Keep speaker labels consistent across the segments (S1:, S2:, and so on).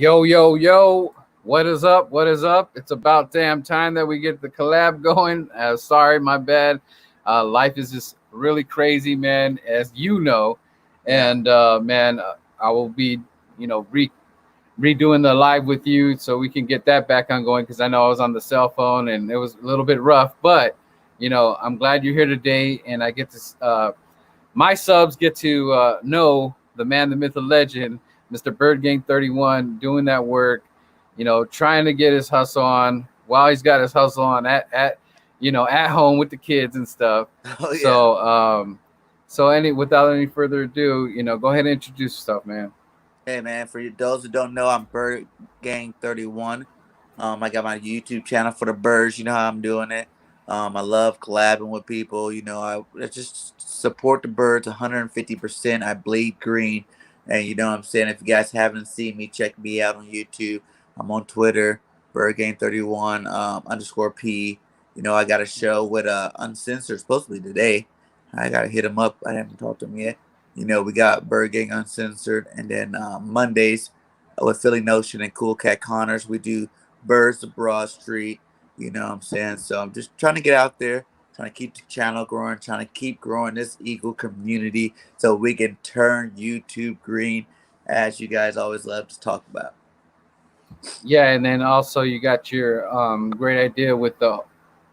S1: Yo, yo, yo. What is up? What is up? It's about damn time that we get the collab going. Sorry, my bad. Life is just really crazy, man, as you know.
S2: Yeah.
S1: And man, I will be, redoing the live with you so we can get that back on going because I know I was on the cell phone and it was a little bit rough. But, I'm glad you're here today and I get to my subs get to know the man, the myth, the legend, Mr. birdgang31, doing that work, trying to get his hustle on while he's got his hustle on at home with the kids and stuff.
S2: Oh yeah.
S1: So without any further ado, go ahead and introduce yourself, man.
S2: Hey man, those who don't know, I'm birdgang31. I got my YouTube channel for the birds. You know how I'm doing it. I love collabing with people. I just support the birds 150%. I bleed green, and you know what I'm saying. If you guys haven't seen me, check me out on YouTube. I'm on Twitter, birdgang31 underscore p. I got a show with Uncensored supposedly today. I gotta hit him up. I haven't talked to him yet. We got Bird Gang Uncensored, and then Mondays with Philly Notion and Cool Cat Connors, we do Birds of Broad Street. You know what I'm saying? So I'm just trying to get out there, trying to keep the channel growing, trying to keep growing this Eagle community so we can turn YouTube green, as you guys always love to talk about.
S1: Yeah, and then also you got your great idea with the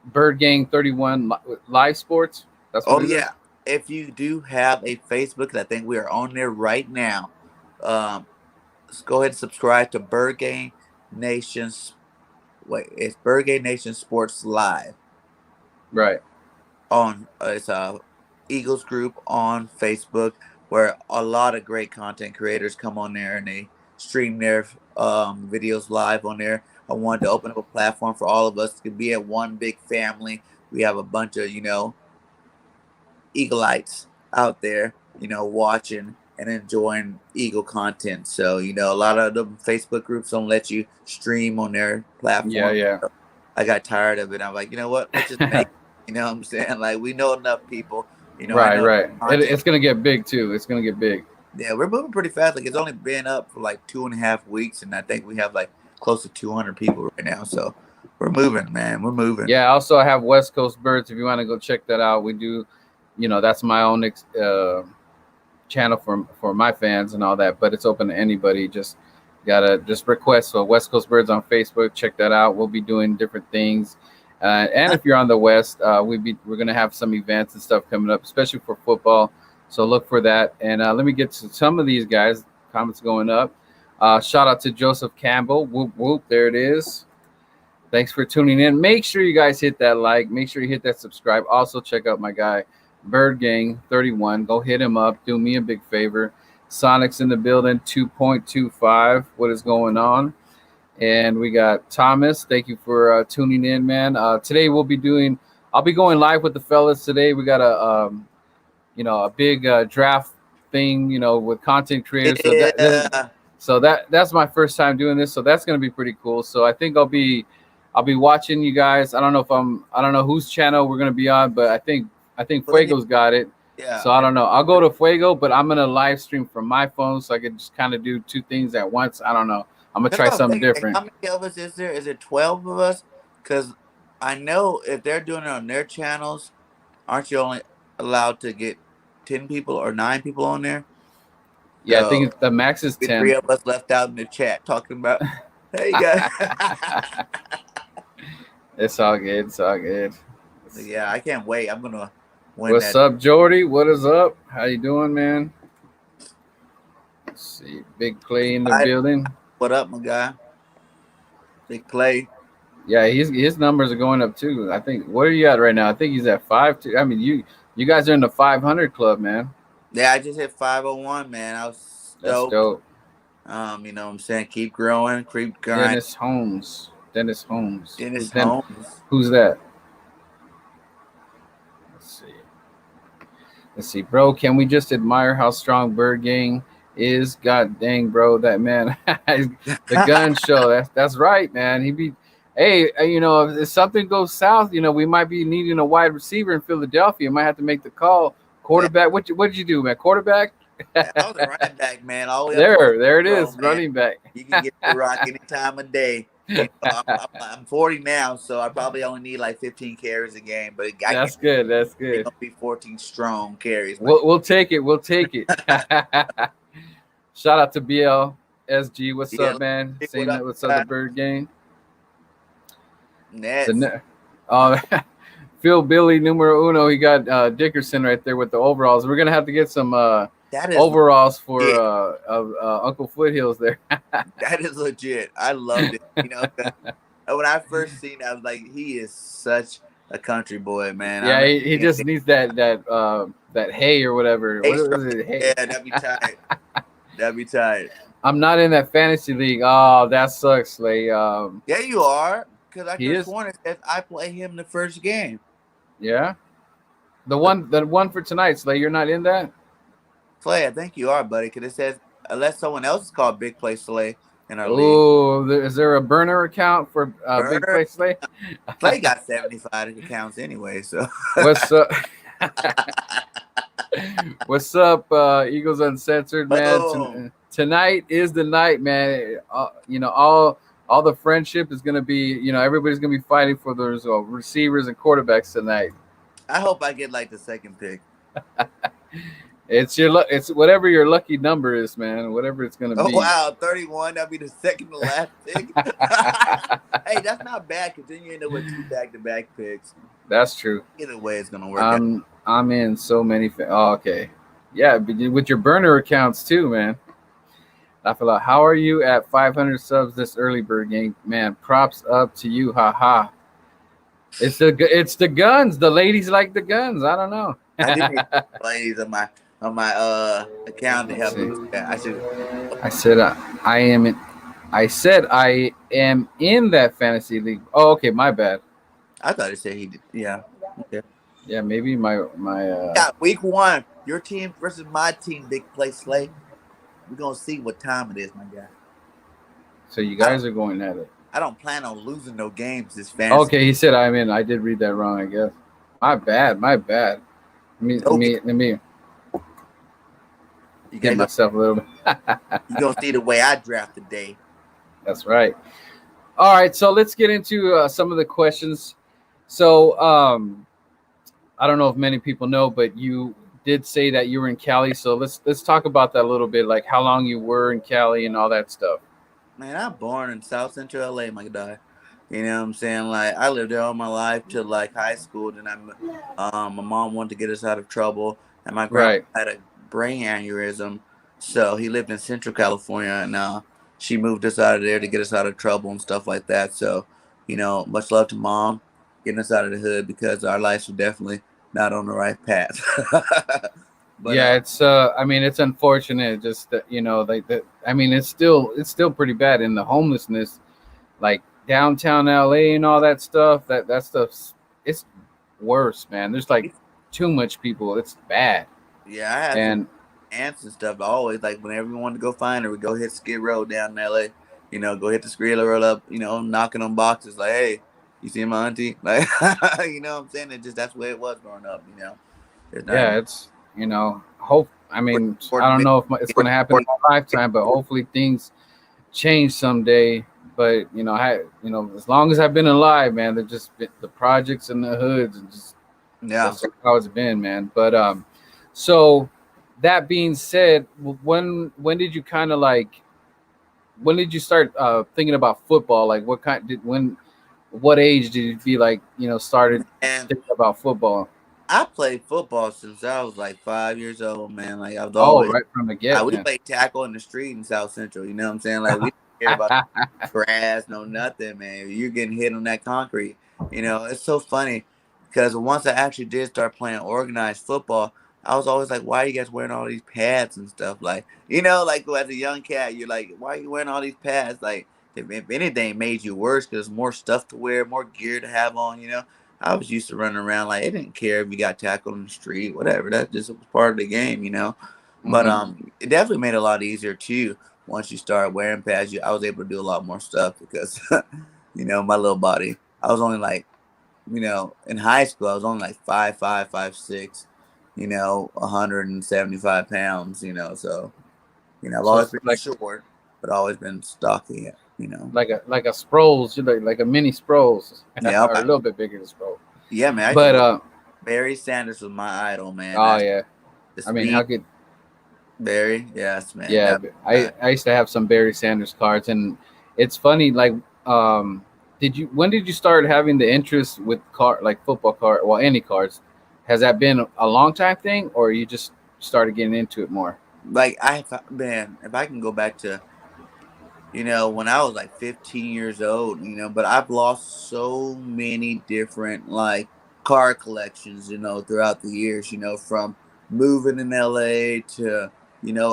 S1: Bird Gang 31 live sports. That's what
S2: Oh,
S1: it is.
S2: yeah. If you do have a Facebook, I think we are on there right now. Let's go ahead and subscribe to Bird Gang Nation's. Wait, it's Bird Gang Nation Sports Live
S1: Right.
S2: on it's a Eagles group on Facebook where a lot of great content creators come on there and they stream their videos live on there. I wanted to open up a platform for all of us to be at one big family. We have a bunch of Eagleites out there, watching and enjoying Eagle content. So, a lot of the Facebook groups don't let you stream on their
S1: Yeah,
S2: platform.
S1: yeah.
S2: I got tired of it. I'm like, you know what? Let's just make it. You know what I'm saying? Like, we know enough people. I
S1: Right,
S2: know
S1: right.
S2: content.
S1: It's gonna get big too. It's gonna get big.
S2: Yeah, we're moving pretty fast. Like, it's only been up for like 2.5 weeks, and I think we have like close to 200 people right now. So we're moving, man. We're moving.
S1: Yeah. Also, I have West Coast Birds. If you want to go check that out, we do. That's my own channel for my fans and all that. But it's open to anybody. Just request. So West Coast Birds on Facebook. Check that out. We'll be doing different things. And if you're on the West, we're gonna have some events and stuff coming up, especially for football. So look for that. And let me get to some of these guys. Comments going up. Shout out to Joseph Campbell. Whoop whoop. There it is. Thanks for tuning in. Make sure you guys hit that like. Make sure you hit that subscribe. Also check out my guy Bird Gang 31. Go hit him up. Do me a big favor. Sonic's in the building. 2.25. What is going on? And we got Thomas. Thank you for tuning in, man. Today I'll be going live with the fellas today. We got a big draft thing, with content creators.
S2: Yeah.
S1: So that's my first time doing this. So that's going to be pretty cool. So I think I'll be watching you guys. I don't know whose channel we're going to be on, but I think Fuego's got it.
S2: Yeah.
S1: So I don't know. I'll go to Fuego, but I'm going to live stream from my phone so I can just kind of do two things at once. I don't know. I'm going to try something different.
S2: How many of us is there? Is it 12 of us? Because I know if they're doing it on their channels, aren't you only allowed to get 10 people or 9 people on there?
S1: Yeah, I think the max is 10.
S2: 3 of us left out in the chat talking about, hey, guys.
S1: It's all good. It's all good.
S2: Yeah, I can't wait. I'm going to win.
S1: What's up, Jordy? What is up? How you doing, man? Let's see. Big Clay in the building.
S2: What up, my guy? Big Clay.
S1: Yeah, his numbers are going up too. I think. What are you at right now? I think he's at 5. I mean, you guys are in the 500 club, man.
S2: Yeah, I just hit 501, man. I was stoked.
S1: That's dope.
S2: You know what I'm saying? Keep growing, keep grinding.
S1: Dennis Holmes.
S2: Holmes.
S1: Who's that? Let's see, bro. Can we just admire how strong Bird Gang is? God dang, bro, that man. The gun show. That's right, man. Hey, if something goes south, we might be needing a wide receiver in Philadelphia. Might have to make the call. Quarterback. What did you do, man? Quarterback?
S2: I was a running back, man, all the way up to
S1: There it
S2: pro,
S1: is,
S2: man.
S1: running back.
S2: You can get the rock any time of day. You know, I'm 40 now, so I probably only need like 15 carries a game, but I get
S1: That's good. That's
S2: it's
S1: good.
S2: gonna be 14 strong carries, man.
S1: We'll take it. We'll take it. Shout out to BLSG. What's
S2: Yeah,
S1: up, man?
S2: what
S1: Saying
S2: up,
S1: that. What's up, the
S2: guy?
S1: Bird Gang?
S2: Nets?
S1: Oh, Phil Billy numero uno. He got Dickerson right there with the overalls. We're gonna have to get some
S2: That is
S1: overalls for
S2: legit.
S1: Uncle Foothills there.
S2: That is legit. I loved it. You know, 'cause when I first seen it, I was like, he is such a country boy, man. I
S1: Yeah,
S2: remember
S1: he
S2: seeing
S1: just needs that hay or whatever.
S2: A
S1: What
S2: strong.
S1: was it? Hay.
S2: Yeah, that'd be tight. That'd be tight.
S1: I'm not in that fantasy league. Oh, that sucks, Slay.
S2: Yeah, you are. Because I
S1: He
S2: could have
S1: is.
S2: sworn it says I play him the first game.
S1: Yeah, the one for tonight, Slay. You're not in that.
S2: Slay, I think you are, buddy. Because it says, unless someone else is called Big Play Slay in our league.
S1: Oh, is there a burner account for Big
S2: Burner.
S1: Play Slay?
S2: Slay got 75 accounts anyway, so.
S1: What's up? What's up, Eagles Uncensored, man?
S2: Boom.
S1: Tonight is the night, man. All the friendship is gonna be, everybody's gonna be fighting for those receivers and quarterbacks tonight.
S2: I hope I get like the second pick.
S1: It's whatever your lucky number is, man. Whatever it's gonna
S2: Oh,
S1: be.
S2: wow. 31. That'd be the second to last pick. Hey, that's not bad because then you end up with 2 back-to-back picks.
S1: That's true.
S2: Either way, it's going to work out.
S1: I'm in so many. Oh, okay. Yeah, but with your burner accounts too, man. I feel like, how are you at 500 subs this early, Bird Gang? Man, props up to you. Ha. It's the guns. The ladies like the guns. I don't know.
S2: I do need ladies on my account to help me with that.
S1: I said I am in. I said I am in that fantasy league. Oh, okay, my bad.
S2: I thought it said he did. Yeah. Okay.
S1: Yeah, maybe my.
S2: Yeah, week 1, your team versus my team, Big Play Slay. We're going to see what time it is, my guy.
S1: So you guys are going at it.
S2: I don't plan on losing no games this fantasy.
S1: Okay, he said I'm in. I did read that wrong, I guess. My bad. Let me
S2: You
S1: get myself a little bit.
S2: You're going to see the way I draft today.
S1: That's right. All right, so let's get into some of the questions. So I don't know if many people know, but you did say that you were in Cali. So let's talk about that a little bit, like how long you were in Cali and all that stuff.
S2: Man, I'm born in South Central LA, my guy. You know what I'm saying? Like, I lived there all my life till like high school. Then my mom wanted to get us out of trouble, and my grandpa had a brain aneurysm, so he lived in Central California, and she moved us out of there to get us out of trouble and stuff like that. So, much love to mom, getting us out of the hood because our lives were definitely not on the right path.
S1: But yeah, it's it's unfortunate just that, it's still pretty bad in the homelessness, like downtown LA and all that stuff. That stuff's it's worse, man. There's like too much people. It's bad.
S2: Yeah, I had aunts and stuff. Always like whenever we wanted to go find her, we go hit Skid Row down in LA. Go hit the Skid Row up. Knocking on boxes like, hey, you see my auntie? Like, you know what I'm saying? That's the way it was growing up.
S1: It's hope. I don't know if it's going to happen in my lifetime, but hopefully things change someday. But as long as I've been alive, man, they're just the projects and the hoods and just that's how it's been, man. But so that being said, when did you kind of when did you start thinking about football? Like what age did you feel like started thinking about football?
S2: I played football since I was like 5 years old, man. Like I was always
S1: right from the get.
S2: We played tackle in the street in South Central. You know what I'm saying? Like we didn't care about grass, no nothing, man. You're getting hit on that concrete. It's so funny because once I actually did start playing organized football, I was always like, why are you guys wearing all these pads and stuff? Like, like as a young cat, you're like, why are you wearing all these pads? Like, if anything, it made you worse because there's more stuff to wear, more gear to have on, I was used to running around like it didn't care if you got tackled in the street, whatever. That just was part of the game, But it definitely made it a lot easier too. Once you start wearing pads, I was able to do a lot more stuff because, my little body. I was only like, in high school, I was only like 5'5", 5'6", 175 pounds, so, I've
S1: So
S2: always
S1: it's
S2: been
S1: like
S2: short, but always been stocky.
S1: like a Sproles, like a mini Sproles,
S2: Yeah,
S1: or a little bit bigger than Sproles.
S2: yeah, man. I used to
S1: But
S2: love Barry Sanders was my idol, man.
S1: oh
S2: That's
S1: yeah,
S2: the
S1: I mean, how
S2: speed,
S1: could
S2: Barry. Yes, man.
S1: yeah?
S2: That
S1: But
S2: guy.
S1: I used to have some Barry Sanders cards, and it's funny. Like, when did you start having the interest with like football card? Well, any cards. Has that been a long time thing, or you just started getting into it more?
S2: Like man, if I can go back to when I was like 15 years old, but I've lost so many different like car collections, throughout the years, from moving in LA to,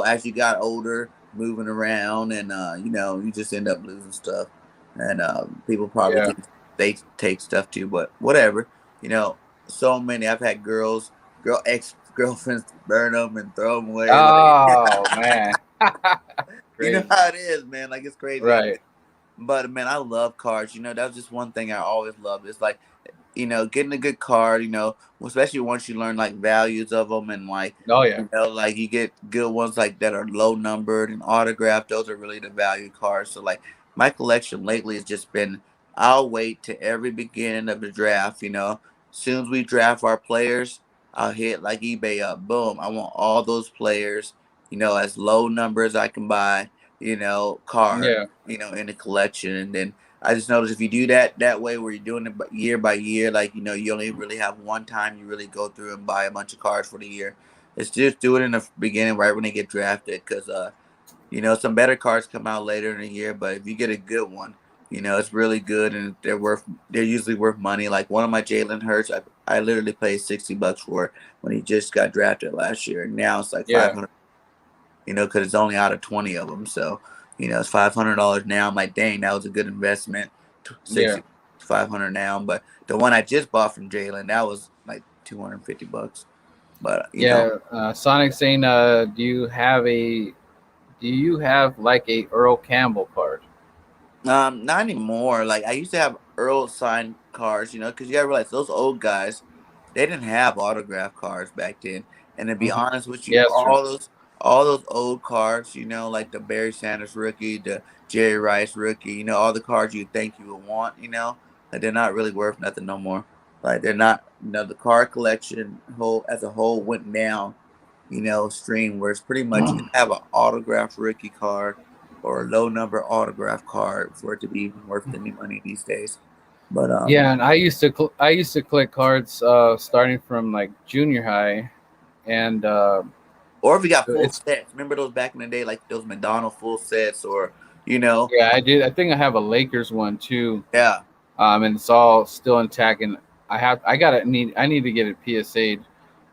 S2: as you got older, moving around and, you just end up losing stuff. And people probably
S1: Yeah.
S2: think they take stuff too, but whatever, you know, so many. I've had ex girlfriends burn them and throw them away. Like,
S1: Oh man,
S2: you know
S1: crazy.
S2: how it is, man. Like, it's crazy out there.
S1: Right.
S2: But man, I love cars. That's just one thing I always loved. It's like, getting a good card, especially once you learn like values of them and like,
S1: Oh yeah.
S2: like you get good ones like that are low numbered and autographed. Those are really the value cards. So like my collection lately has just been, I'll wait to every beginning of the draft. Soon as we draft our players, I'll hit like eBay up. Boom. I want all those players, as low number as I can buy, card,
S1: Yeah.
S2: in the collection. And then I just noticed if you do that way, where you're doing it year by year, like you only really have one time you really go through and buy a bunch of cards for the year. It's just do it in the beginning, right when they get drafted, because some better cards come out later in the year. But if you get a good one, it's really good, and they're usually worth money. Like one of my Jalen Hurts, I literally paid $60 for it when he just got drafted last year, and now it's like five
S1: Yeah.
S2: hundred because it's only out of 20 of them. So, it's $500 now. I'm like, dang, that was a good investment.
S1: Yeah.
S2: 60, 500 now. But the one I just bought from Jalen, that was like $250. But,
S1: Yeah. Sonic saying, do you have like a Earl Campbell card?
S2: not anymore. Like I used to have Earl signed cards, because you gotta realize those old guys, they didn't have autograph cards back then. And to be
S1: Hmm.
S2: honest with you,
S1: Yeah, that's true.
S2: all those old cards, like the Barry Sanders rookie, the Jerry Rice rookie, all the cards you think you would want, like they're not really worth nothing no more. Like they're not, the card collection whole as a whole went down, stream where it's pretty much you have an autographed rookie card or a low number autograph card for it to be even worth any money these days. But
S1: Yeah, and I used to collect cards starting from like junior high, and
S2: or if you got full
S1: it's
S2: sets, remember those back in the day, like those McDonald full sets, or you know,
S1: yeah, I did. I think I have a Lakers one too,
S2: yeah,
S1: and it's all still intact. And I need to get it PSA'd.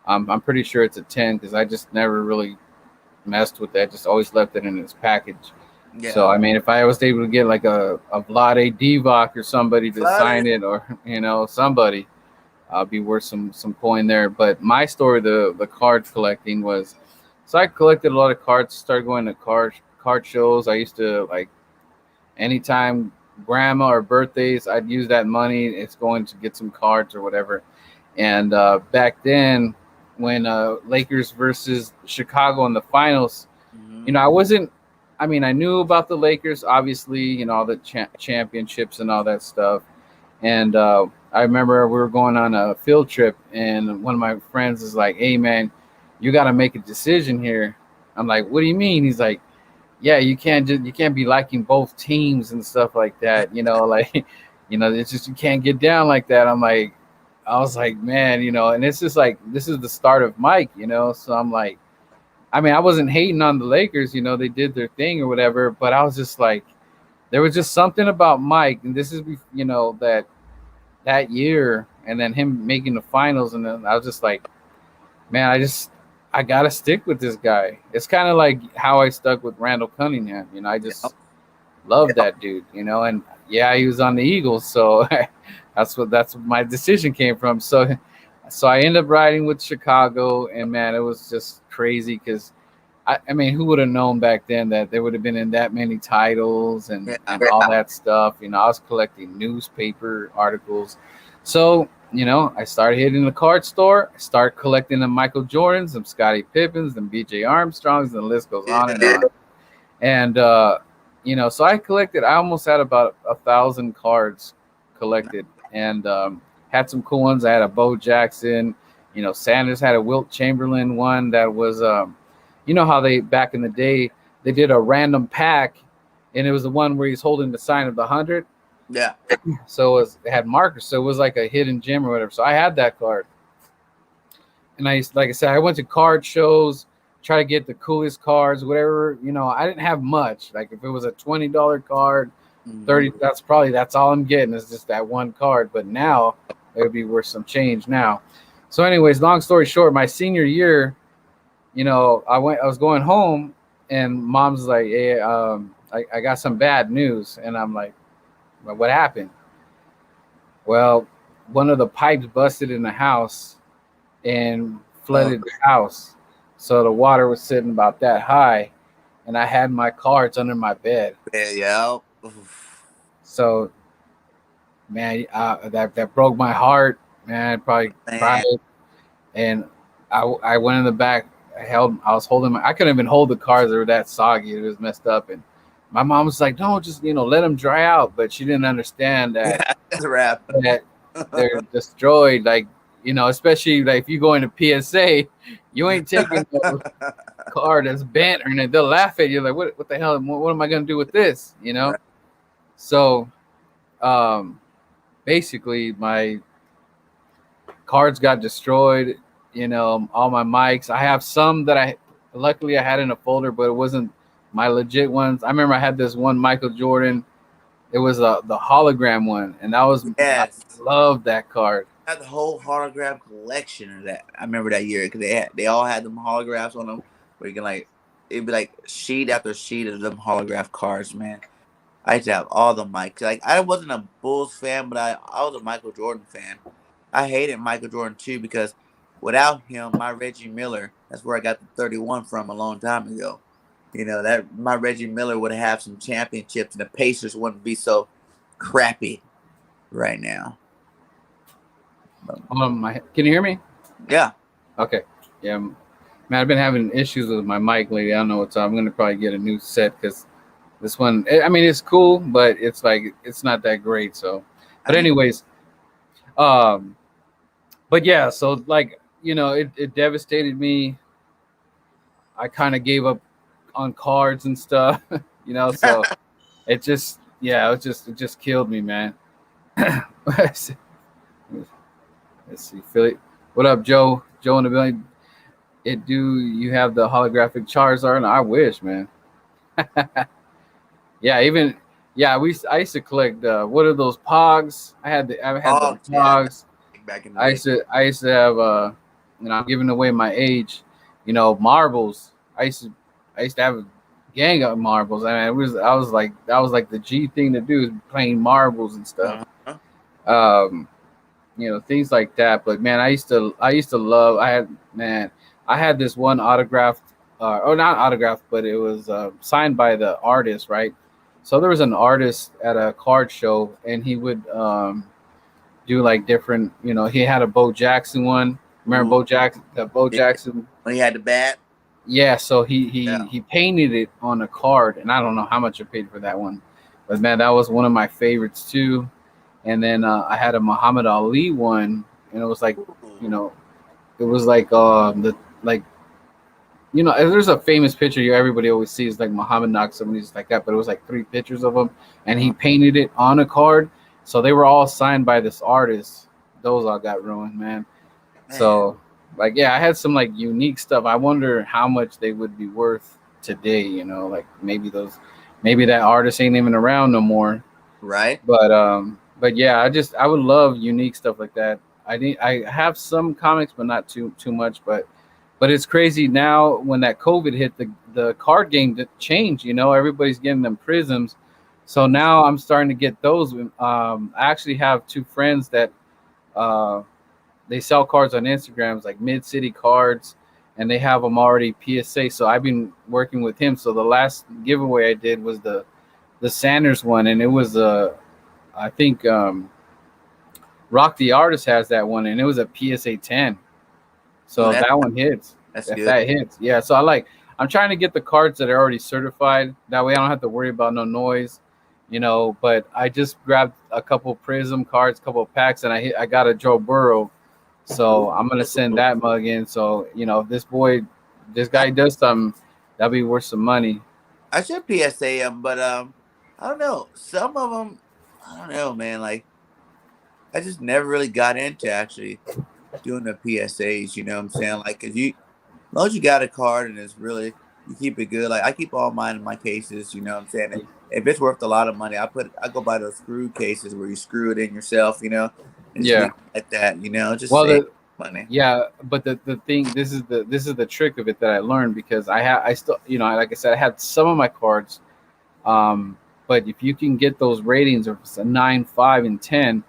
S1: I'm pretty sure it's a 10 because I just never really messed with that. Just always left it in its package. So
S2: yeah.
S1: I mean, if I was able to get like a Vlade Divac or somebody to
S2: Flooded.
S1: sign it, or somebody, I'll be worth some coin there. But my story, the card collecting was, so I collected a lot of cards. Started going to card shows. I used to like anytime grandma or birthdays, I'd use that money. It's going to get some cards or whatever. And back then, when Lakers versus Chicago in the finals,
S2: Hmm.
S1: I wasn't. I mean, I knew about the Lakers, obviously, all the championships and all that stuff. And I remember we were going on a field trip, and one of my friends is like, "Hey, man, you got to make a decision here." I'm like, "What do you mean?" He's like, "Yeah, you can't be liking both teams and stuff like that. Like, it's just you can't get down like that." I was like, man, and it's just like this is the start of Mike, So I'm like, I mean, I wasn't hating on the Lakers, they did their thing or whatever, but I was just like, there was just something about Mike, and this is, that year, and then him making the finals, and then I was just like, man, I gotta stick with this guy. It's kind of like how I stuck with Randall Cunningham. I
S2: Yep,
S1: just love
S2: yep,
S1: that dude. And yeah, he was on the Eagles, so that's what my decision came from. So I ended up riding with Chicago, and man, it was just crazy because I mean, who would have known back then that they would have been in that many titles and
S2: yeah.
S1: all that stuff? I was collecting newspaper articles. So I started hitting the card store. I started collecting the Michael Jordans, some Scottie Pippens, and BJ Armstrongs, and the list goes on and on. And so I collected. I almost had about 1,000 cards collected, and had some cool ones. I had a Bo Jackson. Sanders had a Wilt Chamberlain one that was, how they back in the day they did a random pack, and it was the one where he's holding the sign of the 100.
S2: Yeah.
S1: So it had markers, so it was like a hidden gem or whatever. So I had that card, and like I said, I went to card shows, try to get the coolest cards, whatever. I didn't have much. Like if it was a $20 card, 30, that's all I'm getting is just that one card. But now it would be worth some change now. So, anyways, long story short, my senior year, I was going home, and mom's like, "Hey, I got some bad news," and I'm like, "Well, what happened?" Well, one of the pipes busted in the house and flooded the house. So the water was sitting about that high, and I had my cards under my bed.
S2: Yeah.
S1: So, man, that broke my heart. Man, I probably cried. And I went in the back. I was holding I couldn't even hold the cards. They were that soggy. It was messed up. And my mom was like, "No, just let them dry out." But she didn't understand that
S2: that's a wrap.
S1: That they're destroyed. Like especially like if you go into PSA, you ain't taking the card that's bent or anything. They'll laugh at you like, "What the hell? What am I gonna do with this?"
S2: Right.
S1: So, basically, my cards got destroyed. All my mics. I have some that luckily I had in a folder, but it wasn't my legit ones. I remember I had this one Michael Jordan. It was the hologram one, and that was I loved that card.
S2: I had the whole holograph collection of that. I remember that year because they all had them holographs on them where you can it'd be like sheet after sheet of them holograph cards, man. I used to have all the mics. Like I wasn't a Bulls fan, but I was a Michael Jordan fan. I hated Michael Jordan too because without him, my Reggie Miller, that's where I got the 31 from a long time ago. That my Reggie Miller would have some championships and the Pacers wouldn't be so crappy right now.
S1: Can you hear me?
S2: Yeah.
S1: Okay. Yeah. Man, I've been having issues with my mic lately. I don't know what's up. I'm gonna probably get a new set because this one, I mean, it's cool, but it's like it's not that great. So, but anyways, but yeah. So like it devastated me. I kind of gave up on cards and stuff, so it just killed me, man. Let's see, Philly. What up, Joe? Joe in the building. You have the holographic Charizard? I wish, man. Yeah, I used to collect what are those Pogs? I had the Pogs.
S2: Back in the
S1: day. I used to have I'm giving away my age, marbles. I used to have a gang of marbles. I mean, that was like the G thing to do is playing marbles and stuff. Things like that. But man, I used to love. I had this one autographed, or not autographed, but it was signed by the artist, right? So there was an artist at a card show, and he would do like different. He had a Bo Jackson one. Remember Bo Jackson? Bo Jackson
S2: when he had the bat.
S1: Yeah, so he painted it on a card, and I don't know how much I paid for that one, but man, that was one of my favorites too. And then I had a Muhammad Ali one, and it was like, it was like there's a famous picture everybody always sees, like Muhammad knocks somebody just like that, but it was like 3 pictures of him, and he painted it on a card, so they were all signed by this artist. Those all got ruined, man. So. Like, yeah, I had some like unique stuff. I wonder how much they would be worth today, like maybe that artist ain't even around no more.
S2: Right.
S1: But yeah, I would love unique stuff like that. I have some comics, but not too much, but it's crazy now when that COVID hit, the card game changed, everybody's getting them prisms. So now I'm starting to get those. I actually have 2 friends that, they sell cards on Instagrams, like Mid City Cards, and they have them already PSA. So I've been working with him. So the last giveaway I did was the Sanders one, and it was I think Rock the Artist has that one, and it was a PSA 10.
S2: Ooh,
S1: So that one hits.
S2: that's
S1: If
S2: good.
S1: that hits, yeah. So I'm trying to get the cards that are already certified. That way I don't have to worry about no noise, But I just grabbed a couple Prism cards, couple packs, and I got a Joe Burrow. So I'm gonna send
S2: Ooh.
S1: that mug in. So if this guy does something, that'll be worth some money.
S2: I should PSA them, but I don't know. Some of them, I don't know, man. Like I just never really got into actually doing the PSAs. You know what I'm saying? Like, cause as long as you got a card and it's really you keep it good. Like I keep all mine in my cases. You know what I'm saying? If it's worth a lot of money, I go buy those screw cases where you screw it in yourself. And just leave
S1: Yeah.
S2: it like that. Just
S1: Well,
S2: save money.
S1: yeah, but the thing, this is the trick of it that I learned, because I still, like I said, I had some of my cards. But if you can get those ratings of a 9, 5, and 10,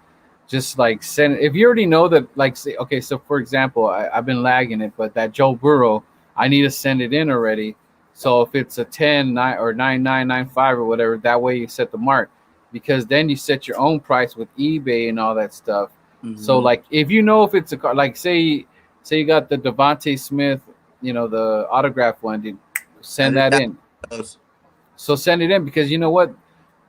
S1: just like send. If you already know that, like, say, okay, so for example, I've been lagging it, but that Joe Burrow, I need to send it in already. So if it's a 10, 9, or 9,995 or whatever, that way you set the mark, because then you set your own price with eBay and all that stuff. So
S2: Mm-hmm.
S1: like, if you know if it's a car, like say you got the Devontae Smith, the autograph one, dude,
S2: I
S1: send
S2: just
S1: that
S2: got
S1: in.
S2: those.
S1: So send it in, because you know what?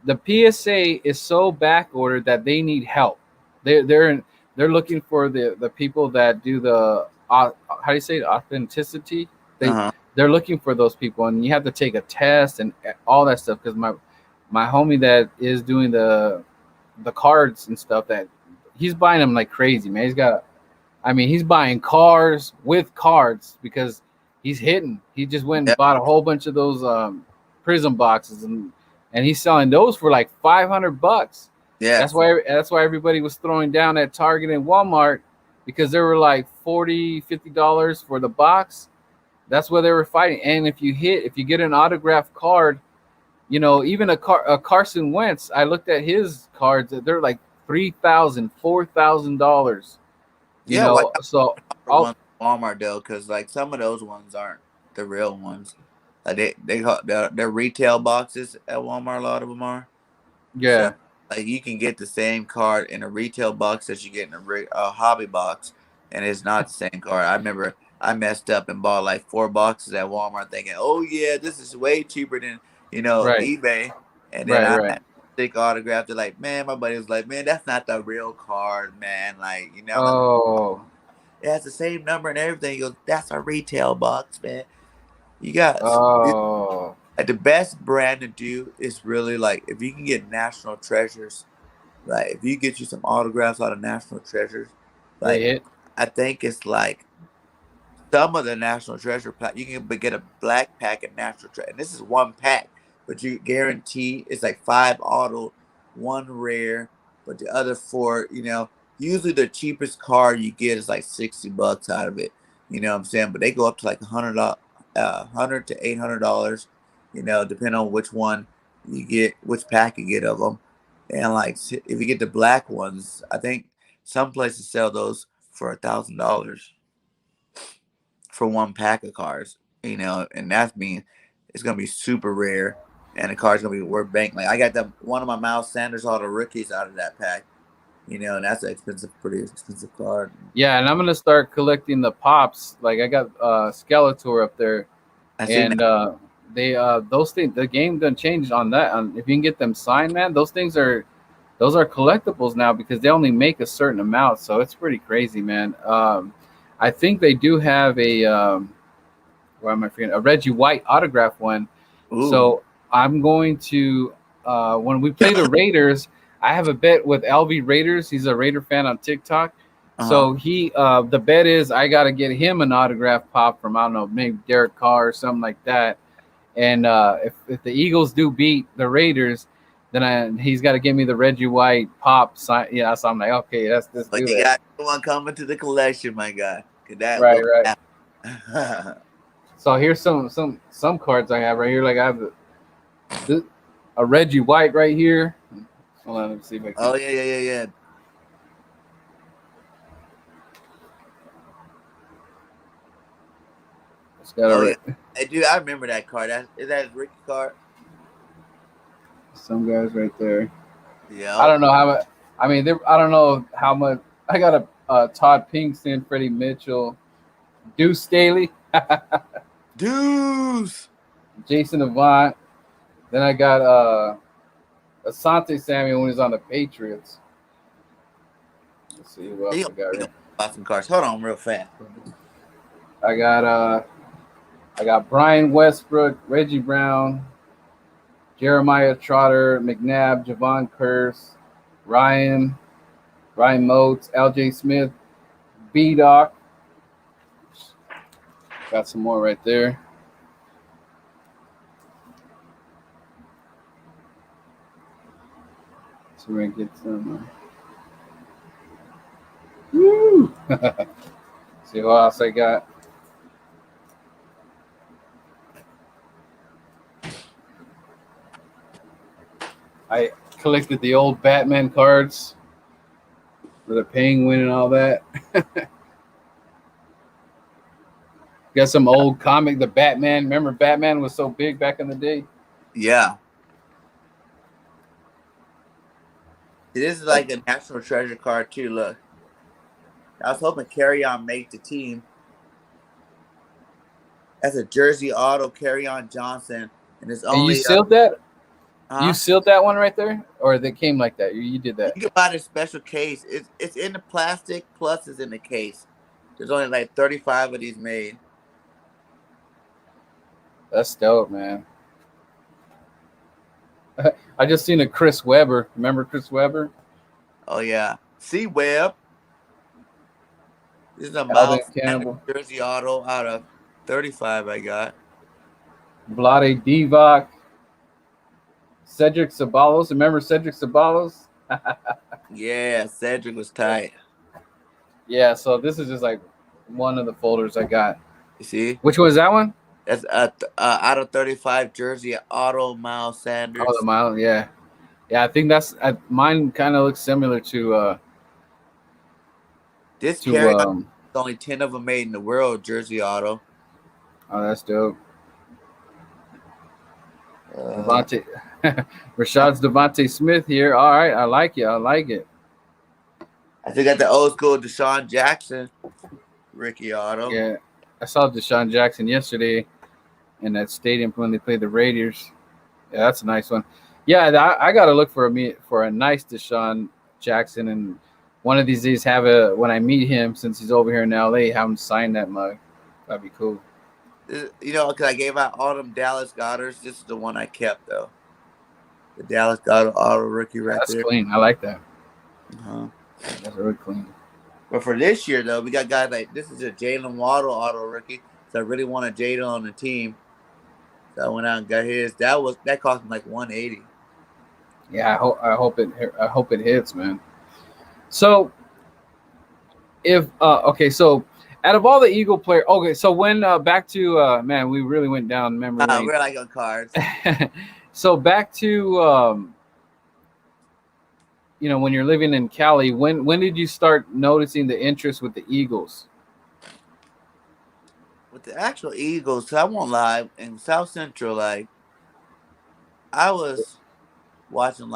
S1: The PSA is so back ordered that they need help. They're looking for the people that do the how do you say it? Authenticity. They
S2: Uh-huh.
S1: they're looking for those people, and you have to take a test and all that stuff. Because my homie that is doing the cards and stuff, that he's buying them like crazy, man. He's buying cars with cards, because he's hitting. He just went
S2: Yeah.
S1: and bought a whole bunch of those prism boxes, and he's selling those for like $500.
S2: Yeah.
S1: That's why everybody was throwing down at Target and Walmart, because they were like $40, $50 for the box. That's where they were fighting. And if you get an autographed card, even a Carson Wentz, I looked at his cards, they're like $3,000, $4,000.
S2: Yeah. Why
S1: So
S2: for
S1: all
S2: one Walmart though? Because like some of those ones aren't the real ones. Like they're retail boxes at Walmart. A lot of them are. So
S1: yeah,
S2: like you can get the same card in a retail box that you get in a hobby box, and it's not the same card. I remember I messed up and bought like 4 boxes at Walmart, thinking, "Oh yeah, this is way cheaper than
S1: right,
S2: eBay." And then
S1: right,
S2: I
S1: right.
S2: had stick autographed it. Like, man, my buddy was like, "Man, that's not the real card, man." Like, I'm like,
S1: Oh,
S2: it has the same number and everything. He goes, "That's a retail box, man." You got some good.
S1: oh,
S2: Like the best brand to do is really like if you can get National Treasures, like if you get you some autographs out of National Treasures,
S1: they
S2: like
S1: hit.
S2: I think it's like some of the National Treasure pack you can get a black pack of National Treasure, and this is one pack, but you guarantee it's like 5 auto, 1 rare, but the other 4, usually the cheapest card you get is like $60 out of it. You know what I'm saying? But they go up to like $100 to $800. Depending on which one you get, which pack you get of them. And like if you get the black ones, I think some places sell those for $1,000 for one pack of cards, and that's mean it's gonna be super rare, and the card's gonna be worth bank. Like I got one of my Miles Sanders all the rookies out of that pack, and that's an pretty expensive card.
S1: Yeah, and I'm gonna start collecting the pops. Like I got Skeletor up there,
S2: I seen that.
S1: and they those things. The game done changed on that. If you can get them signed, man, those are collectibles now, because they only make a certain amount. So it's pretty crazy, man. I think they do have why am I forgetting, a Reggie White autograph one.
S2: Ooh,
S1: So I'm going to when we play the Raiders, I have a bet with LV Raiders. He's a Raider fan on TikTok.
S2: uh huh.
S1: So the bet is I got to get him an autograph pop from, I don't know, maybe Derek Carr or something like that. And if the Eagles do beat the Raiders, then he's got to give me the Reggie White pop sign. Yeah, so I'm like, okay, let's
S2: But
S1: do
S2: you
S1: that.
S2: got one coming to the collection, my guy. 'Cause that
S1: Right,
S2: will
S1: right.
S2: happen.
S1: So here's some cards I have right here. Like I have a Reggie White right here. Hold on, let me see if I can.
S2: Oh yeah, yeah, yeah, yeah.
S1: It's got
S2: Oh
S1: a
S2: yeah. Hey, dude, I remember that card. Is that his rookie card?
S1: some guys right there. I
S2: Yep.
S1: don't know how I mean, I don't know how much. I got a Todd Pinkston, Freddie Mitchell, Deuce Staley,
S2: Deuce.
S1: Jason Avant. Then I got Asante Samuel when he was on the Patriots. Let's see who else I got here.
S2: Bought some cards. Hold on, real fast.
S1: I got Brian Westbrook, Reggie Brown, Jeremiah Trotter, McNabb, Javon Curse, Ryan Motes, L.J. Smith, B-Doc. Got some more right there. So we're gonna get some. Woo! See what else I got. I collected the old Batman cards with the Penguin and all that. Got some old comic, the Batman. Remember Batman was so big back in the day?
S2: Yeah. This is like a national treasure card too. Look, I was hoping Carry On make the team. That's a jersey auto, Carry On Johnson, and it's only.
S1: And you sealed that? You sealed that one right there, or they came like that? You did that?
S2: You can buy the special case. It's in the plastic, plus it's in the case. There's only like 35 of these made.
S1: That's dope, man. I just seen a Chris Webber. Remember Chris Webber?
S2: Oh yeah, C Webb. This is a Miles Sanders jersey auto out of 35. I got
S1: Vlade Divac, Cedric Ceballos. Remember Cedric Ceballos?
S2: Yeah, Cedric was tight.
S1: Yeah, so this is just like one of the folders I got.
S2: You see?
S1: Which one is that one?
S2: That's out of 35 jersey auto Miles Sanders.
S1: Oh, the Miles, yeah. Yeah, I think that's mine. Kind of looks similar to
S2: this. Carry only 10 of them made in the world. Jersey auto.
S1: Oh, that's dope. Devontae, Rashad's Devontae Smith here. All right, I like it. I like it.
S2: I still got the old school Deshaun Jackson rookie auto.
S1: Yeah, I saw Deshaun Jackson yesterday in that stadium when they played the Raiders. Yeah, that's a nice one. Yeah, I got to look for a nice Deshaun Jackson, and one of these days when I meet him, since he's over here in LA, have him sign that mug. That'd be cool.
S2: You know, because I gave out all them Dallas Goederts. This is the one I kept, though. The Dallas Goedert auto rookie right there.
S1: That's clean. I like that.
S2: Uh-huh.
S1: That's really clean.
S2: But for this year, though, we got guys like, this is a Jalen Waddle auto rookie. So I really wanted Jalen on the team. So I went out and got his. That cost me like $180.
S1: Yeah, I hope it hits, man. So if so out of all the Eagle players, okay, so when back to man, we really went down memory lane.
S2: We're like on cards.
S1: So back to when you're living in Cali, when did you start noticing the interest with the Eagles?
S2: With the actual Eagles, I won't lie, in South Central, like I was watching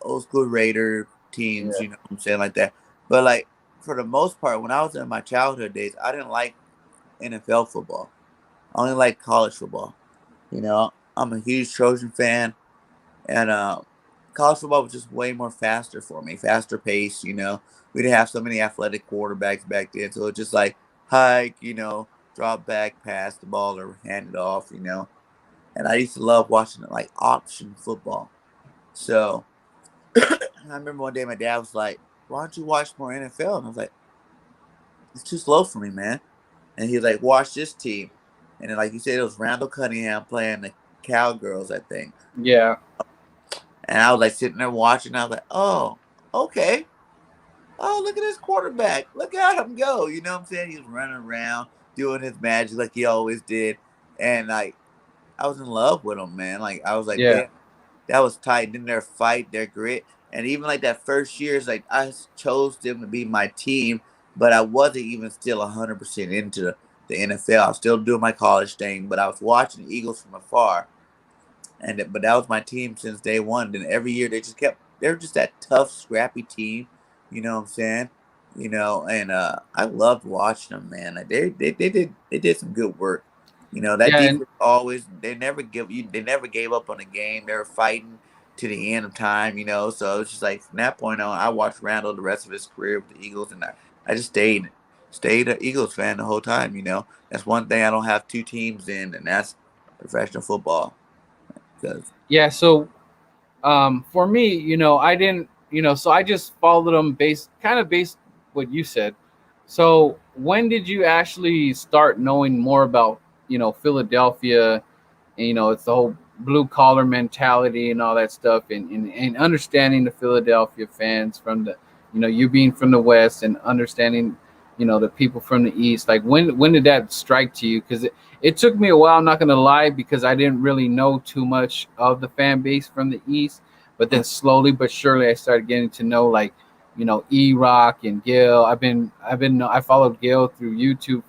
S2: old school Raider teams, you know what I'm saying, like that. But like for the most part, when I was in my childhood days, I didn't like NFL football. I only like college football. You know, I'm a huge Trojan fan, and college football was just way more faster for me, faster pace. You know, we didn't have so many athletic quarterbacks back then, so it's just like hike, drop back, pass the ball, or hand it off. And I used to love watching it, like option football. So I remember one day my dad was like, "Why don't you watch more NFL?" And I was like, "It's too slow for me, man." And he was like, "Watch this team." And then, like you said, it was Randall Cunningham playing the Cowgirls, I think.
S1: Yeah.
S2: And I was like sitting there watching. And I was like, "Oh, okay. Oh, look at this quarterback. Look at him go." You know what I'm saying? He was running around doing his magic like he always did. And like, I was in love with him, man. Like, I was like,
S1: yeah,
S2: man, that was tight. Then their fight, their grit. And even like that first year, it's like I chose them to be my team, but I wasn't even still 100% into the NFL. I was still doing my college thing, but I was watching the Eagles from afar. But that was my team since day one. Then every year they just kept they're just that tough, scrappy team. You know what I'm saying? You know, and I loved watching them, man. Like, they did some good work. You know, that
S1: Yeah, and
S2: defense always they never gave up on the game. They were fighting to the end of time, you know. So it's just like from that point on, I watched Randall the rest of his career with the Eagles, and I just stayed an Eagles fan the whole time. You know, that's one thing I don't have two teams in, and that's professional football. Because
S1: yeah, so for me, I didn't, so I just followed them based what you said. So when did you actually start knowing more about, Philadelphia? And, it's the whole blue collar mentality and all that stuff, and understanding the Philadelphia fans from the, you being from the West and understanding, the people from the East. Like when did that strike to you? Because it took me a while, I'm not gonna lie, because I didn't really know too much of the fan base from the East. But then slowly but surely I started getting to know, like, E Rock and Gil. I followed Gil through YouTube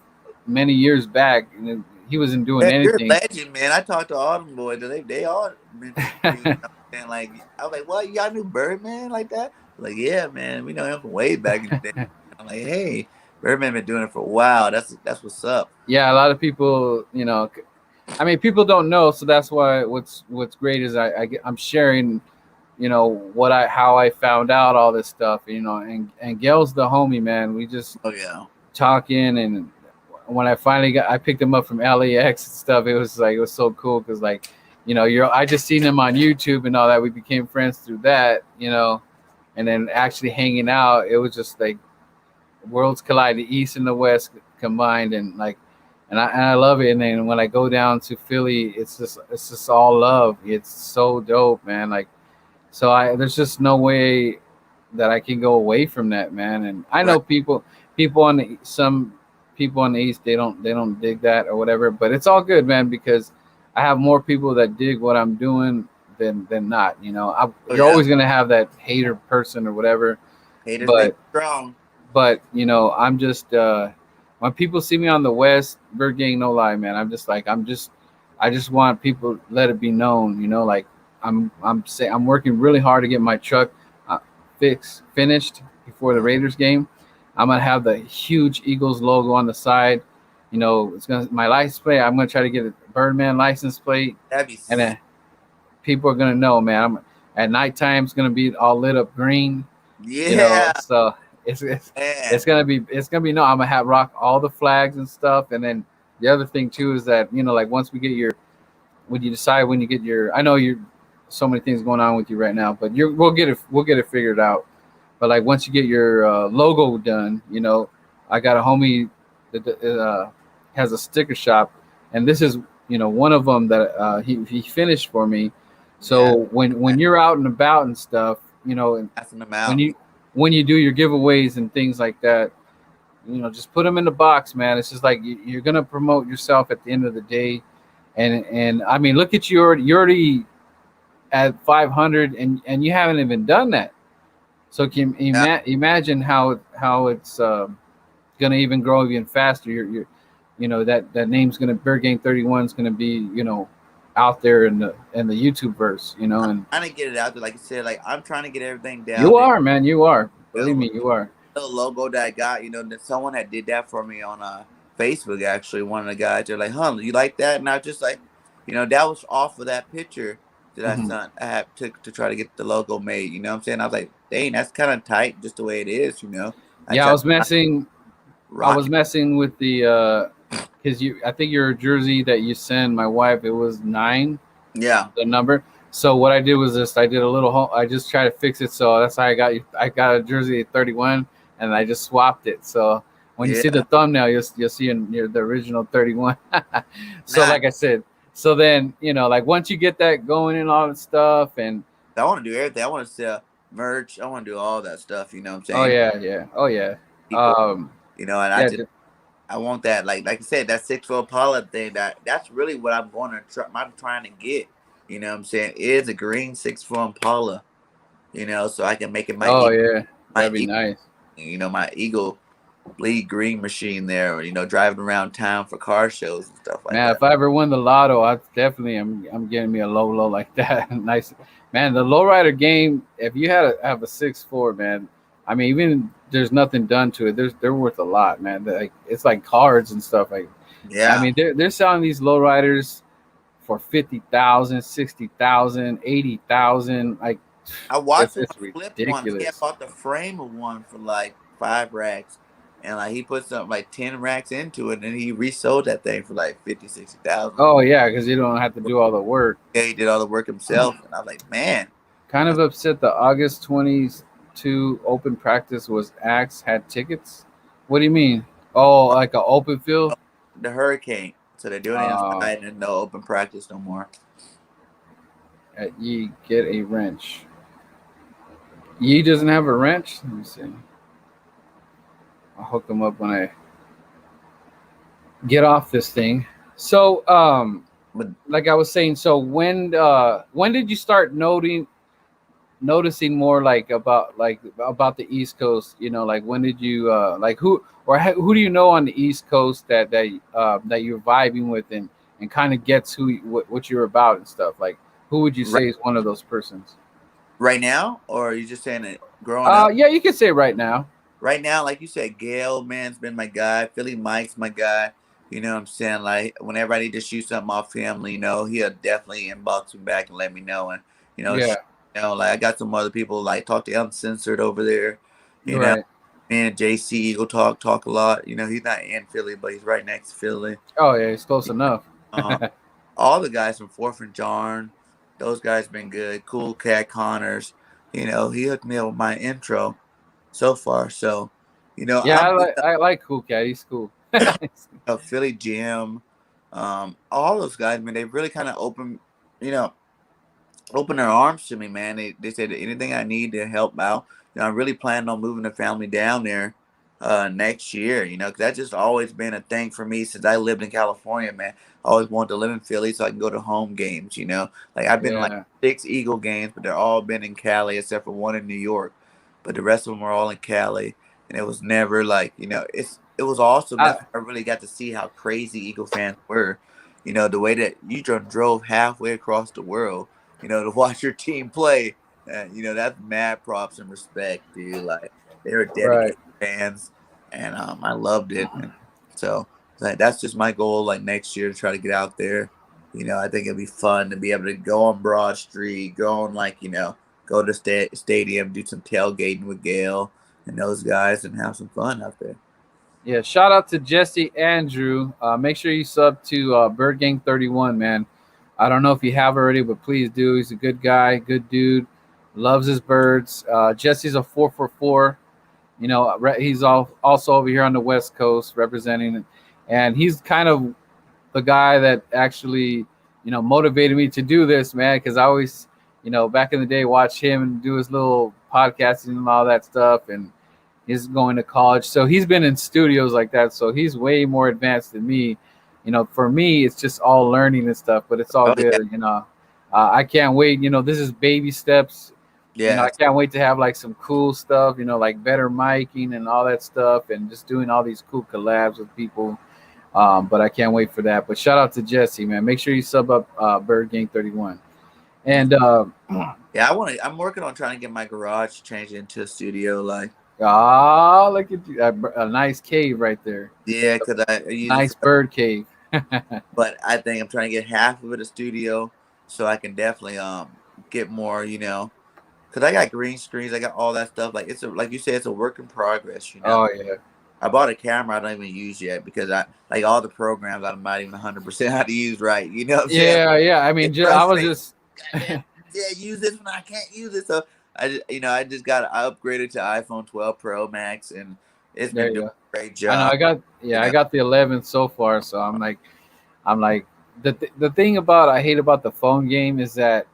S1: many years back, and he wasn't doing
S2: man, you're a
S1: anything.
S2: legend, man. I talked to all them boys. They all mentioned you. You know, and like I was like, "What? Y'all knew Birdman like that?" Like, yeah, man. We know him from way back in the day. I'm like, "Hey, Birdman been doing it for a while. That's what's up."
S1: Yeah, a lot of people, I mean, people don't know, so that's why what's great is I'm sharing, how I found out all this stuff, and Gail's the homie, man. We just
S2: Oh yeah,
S1: talking, and when I picked him up from LAX and stuff, it was so cool because, like, I just seen him on YouTube and all that. We became friends through that, and then actually hanging out, it was just like worlds collide, the East and the West combined, and like, and I love it. And then when I go down to Philly, it's just all love. It's so dope, man. Like, so there's just no way that I can go away from that, man. And I
S2: right.
S1: know people on some people on the East, they don't dig that or whatever, but it's all good, man, because I have more people that dig what I'm doing than not.
S2: Oh
S1: You're
S2: yeah,
S1: always gonna have that hater person or whatever,
S2: haters make
S1: but
S2: you strong.
S1: I'm just when people see me on the West, Bird Gang, no lie, man. I just want people to let it be known, like I'm working really hard to get my truck uh, finished before the Raiders game. I'm gonna have the huge Eagles logo on the side. It's gonna my license plate. I'm gonna try to get a Birdman license plate,
S2: That'd be
S1: and then people are gonna know, man. At nighttime, it's gonna be all lit up green,
S2: yeah,
S1: so it's it's
S2: man.
S1: it's gonna be no. I'm gonna have rock all the flags and stuff, and then the other thing too is that, like, once we get your when you decide when you get your, I know you're so many things going on with you right now, but we'll get it figured out. But like once you get your logo done, I got a homie that has a sticker shop, and this is, one of them that he finished for me.
S2: Yeah,
S1: So when you're out and about and stuff, and
S2: passing them
S1: when
S2: out.
S1: you when you do your giveaways and things like that, just put them in the box, man. It's just like you're gonna promote yourself at the end of the day, and I mean, look at you already. You're already at 500, and you haven't even done that. So can you
S2: Yeah,
S1: imagine how it's gonna even grow even faster? That name's gonna Bird Gang 31 is gonna be, out there in the YouTube verse,
S2: I'm
S1: and
S2: trying to get it out there. Like I said, like I'm trying to get everything
S1: you
S2: down there.
S1: are, man, you are. Believe
S2: Know,
S1: me, you are.
S2: the logo that I got, that someone had did that for me on Facebook. Actually, one of the guys, they're like, "Huh, you like that?" And I was just like, that was off of that picture that I
S1: Hmm.
S2: sent. I had took to try to get the logo made. You know what I'm saying? I was like, "Dang, that's kind of tight, just the way it is." I
S1: Yeah, I
S2: tried
S1: was messing. I
S2: rock
S1: was
S2: it.
S1: messing with the because I think your jersey that you sent my wife, it was 9,
S2: Yeah,
S1: the number. So what I did was just I did a little I just tried to fix it, so that's how I got a jersey at 31, and I just swapped it. So when you see the
S2: yeah.
S1: thumbnail, you'll see the original 31. So
S2: Nah,
S1: like I said, so then, like once you get that going and all that stuff, and
S2: I want to do everything. I want to sell merch. I want to do all that stuff. You know what I'm
S1: oh
S2: saying?
S1: yeah, yeah, oh yeah,
S2: People, and I
S1: yeah,
S2: just I want that, like I said, that 6 foot Impala thing. That's really what I'm going to try. I'm trying to get. You know what I'm saying? Is a green 6 foot Impala. So I can make it
S1: oh yeah,
S2: my
S1: that'd be nice.
S2: my Eagle bleed green machine there. Or, driving around town for car shows and stuff like
S1: Man,
S2: that.
S1: if I ever win the lotto, I definitely am. I'm getting me a low like that. Nice, Man, the lowrider game, if you have a 6'4", man, I mean, even there's nothing done to it. They're worth a lot, man. Like it's like cards and stuff. Like, I
S2: Yeah,
S1: mean, they're selling these lowriders for 50,000, 60,000, 80,000. Like,
S2: I watched him
S1: it's
S2: flip one. He had
S1: ridiculous.
S2: bought the frame of one for like 5 racks, and like he put something like 10 racks into it, and he resold that thing for like 50, 60,000.
S1: Oh yeah, because you don't have to do all the work.
S2: Yeah, he did all the work himself, and I was like, man,
S1: Kind
S2: that's
S1: of upset the August 22 open practice was axed had tickets. What do you mean? Oh, like an open field?
S2: the hurricane. So they're doing it
S1: Uh,
S2: inside and no open practice no more.
S1: Ye get a wrench. Ye doesn't have a wrench. Let me see. I'll hook him up when I get off this thing. So,
S2: But
S1: like I was saying, so when did you start noticing more about the East Coast? You know, like when did you like who do you know on the East Coast that you're vibing with and kind of gets what you're about and stuff? Like who would you
S2: right,
S1: say is one of those persons?
S2: right now, or are you just saying it growing up?
S1: Yeah, you could say right now.
S2: Right now, like you said, Gail, man's been my guy. Philly Mike's my guy. You know what I'm saying? Like, whenever I need to shoot something off him, he'll definitely inbox me back and let me know. And, you know,
S1: Yeah,
S2: like I got some other people, like, talk to Uncensored over there. You know,
S1: right.
S2: me and JC Eagle talk a lot. You know, he's not in Philly, but he's right next to Philly.
S1: Oh yeah, it's close enough.
S2: Uh, all the guys from Fourth and Jarn, those guys been good. Cool Cat Connors. You know, he hooked me up with my intro so far. So,
S1: Yeah,
S2: I'm good.
S1: I like Cool Cat. He's cool.
S2: Philly Jim, all those guys, man, they really kind of you know, open their arms to me, man. They said anything I need to help out. I'm really planning on moving the family down there next year, because that's just always been a thing for me since I lived in California, man. I always wanted to live in Philly so I can go to home games. Like I've been to like
S1: Yeah.
S2: 6 Eagle games, but they're all been in Cali except for one in New York. But the rest of them are all in Cali. And it was never like, it was awesome.
S1: I,
S2: That's why I really got to see how crazy Eagle fans were. The way that you drove halfway across the world to watch your team play. That's mad props and respect, dude. Like they were
S1: right.
S2: dedicated fans, and I loved it. And so that's just my goal. Like next year to try to get out there. I think it'd be fun to be able to go on Broad Street, go on go to stadium, do some tailgating with Gail and those guys, and have some fun out there.
S1: Yeah, shout out to Jesse Andrew. Make sure you sub to birdgang31, man. I don't know if you have already, but please do. He's a good guy, good dude, loves his birds. Jesse's a 444. You know, he's also over here on the West Coast representing, and he's kind of the guy that actually, motivated me to do this, man. Because I always, back in the day, watch him do his little podcasting and all that stuff, and he's going to college, so he's been in studios like that. So he's way more advanced than me. For me, it's just all learning and stuff, but it's all
S2: Oh yeah,
S1: good. I can't wait. This is baby steps. I
S2: yeah.
S1: can't wait to have like some cool stuff. Like better miking and all that stuff, and just doing all these cool collabs with people. But I can't wait for that. But shout out to Jesse, man. Make sure you sub up birdgang31. And
S2: Yeah, I'm working on trying to get my garage changed into a studio. Like,
S1: look at you, a nice cave right there.
S2: yeah, because I use it
S1: Nice
S2: for,
S1: bird cave.
S2: but I think I'm trying to get half of it a studio so I can definitely get more. Because I got green screens, I got all that stuff. Like like you said, it's a work in progress.
S1: Oh yeah,
S2: I bought a camera I don't even use yet because I like all the programs I'm not even 100% how to use right. You know what I'm saying?
S1: yeah. I mean,
S2: It's
S1: I was
S2: frustrating.
S1: just
S2: Goddamn, yeah, use this one. I can't use it. So I upgraded to iPhone 12 Pro Max, and it's
S1: there
S2: been
S1: you
S2: doing
S1: go.
S2: a great
S1: I know
S2: job.
S1: I got the 11 so far. So I'm like the thing about I hate about the phone game is that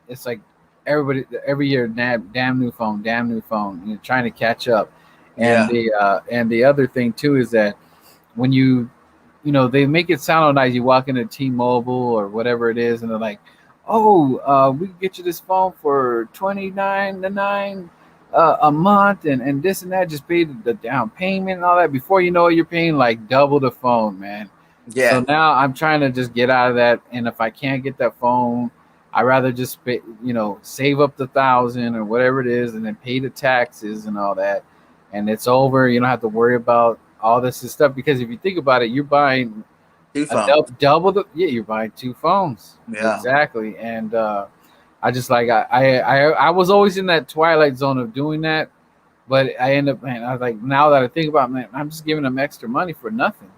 S1: it's like every year damn new phone, damn new phone. Trying to catch up, and
S2: Yeah,
S1: the other thing too is that when they make it sound nice. You walk into T-Mobile or whatever it is, and they're like, "Oh, we can get you this phone for 29 a month, and this and that. Just pay the down payment and all that. Before you know it, you're paying like double the phone, man." So
S2: yeah,
S1: now I'm trying to just get out of that, and if I can't get that phone, I rather just pay, save up the 1,000 or whatever it is, and then pay the taxes and all that, and it's over. You don't have to worry about all this stuff because if you think about it, you're buying
S2: Two
S1: a
S2: phones.
S1: double the you're buying two phones.
S2: Yeah.
S1: Exactly. And I just like I was always in that twilight zone of doing that, but I end up, man, I was like, now that I think about it, man, I'm just giving them extra money for nothing.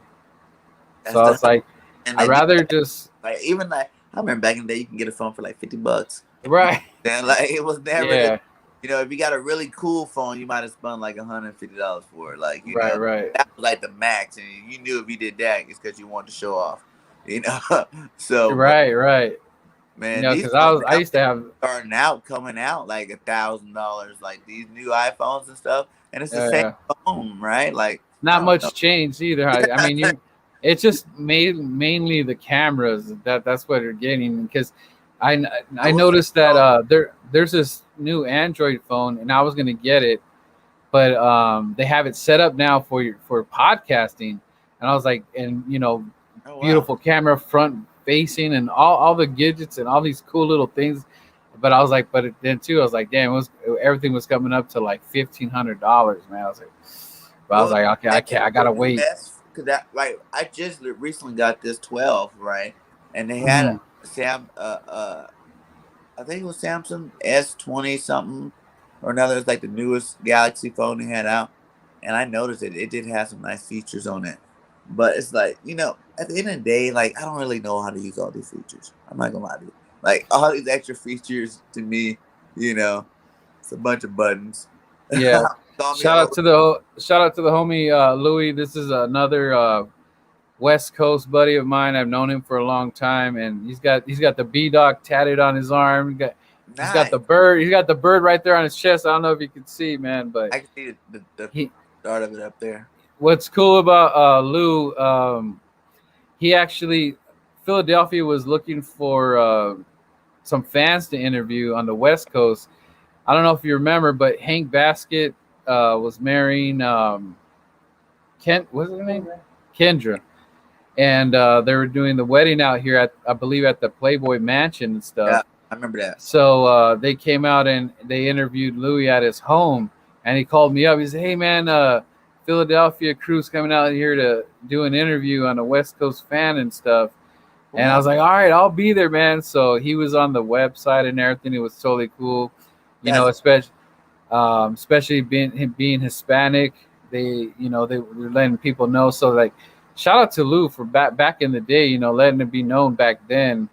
S2: That's
S1: So
S2: the
S1: it's like
S2: and
S1: I
S2: then
S1: rather just
S2: like even like I remember back in the day you can get a phone for like $50.
S1: right.
S2: Then like it was never
S1: Yeah.
S2: if you got a really cool phone, you might have spent like $150 for it. Like,
S1: Right, right.
S2: that was like the max. And you knew if you did that, it's because you wanted to show off. So but
S1: Right.
S2: man, these
S1: Because
S2: phones
S1: I
S2: now
S1: used to have
S2: coming out like $1,000, like these new iPhones and stuff. And it's the same
S1: uh,
S2: phone, right? Like I
S1: not
S2: don't know.
S1: much changed either. I mean, it's just mainly the cameras that's what they're getting because I
S2: I
S1: I
S2: will say,
S1: noticed that there's this new Android phone and I was gonna get it, but they have it set up now for podcasting, and I was like, and
S2: oh wow.
S1: beautiful camera front facing and all the gadgets and all these cool little things. But I was like, but then too, I was like, damn, everything was coming up to like $1,500, man. I was like, but I was
S2: Well,
S1: like, okay, I
S2: that
S1: can't, I
S2: the
S1: gotta
S2: new
S1: wait.
S2: S because that like I just recently got this 12, right? And they had
S1: Hmm.
S2: a I think it was Samsung S20 something or another. It's like the newest Galaxy phone they had out, and I noticed it did have some nice features on it. But it's like at the end of the day, like I don't really know how to use all these features. I'm not gonna lie to you. Like all these extra features to me, it's a bunch of buttons.
S1: Yeah.
S2: Call me over.
S1: Shout out to the homie Louis. This is another West Coast buddy of mine. I've known him for a long time, and he's got the B dog tatted on his arm. He's got
S2: Nice.
S1: the bird. He's got the bird right there on his chest. I don't know if you can see, man, but
S2: I can see the
S1: he.
S2: start of it up there.
S1: What's cool about Lou? He actually Philadelphia was looking for some fans to interview on the West Coast. I don't know if you remember, but Hank Basket was marrying Kent. What's her name? Kendra, and they were doing the wedding out here at, I believe, at the Playboy Mansion and
S2: Yeah,
S1: stuff.
S2: I remember that.
S1: So they came out and they interviewed Louis at his home, and he called me up. He said, "Hey man, Philadelphia crew's coming out here to do an interview on a West Coast fan and stuff." And I
S2: Wow.
S1: was like, "All right, I'll be there, man." So he was on the website and everything. It was totally cool,
S2: That's
S1: especially being Hispanic. They were letting people know. So like, shout out to Lou for back in the day, letting it be known back then.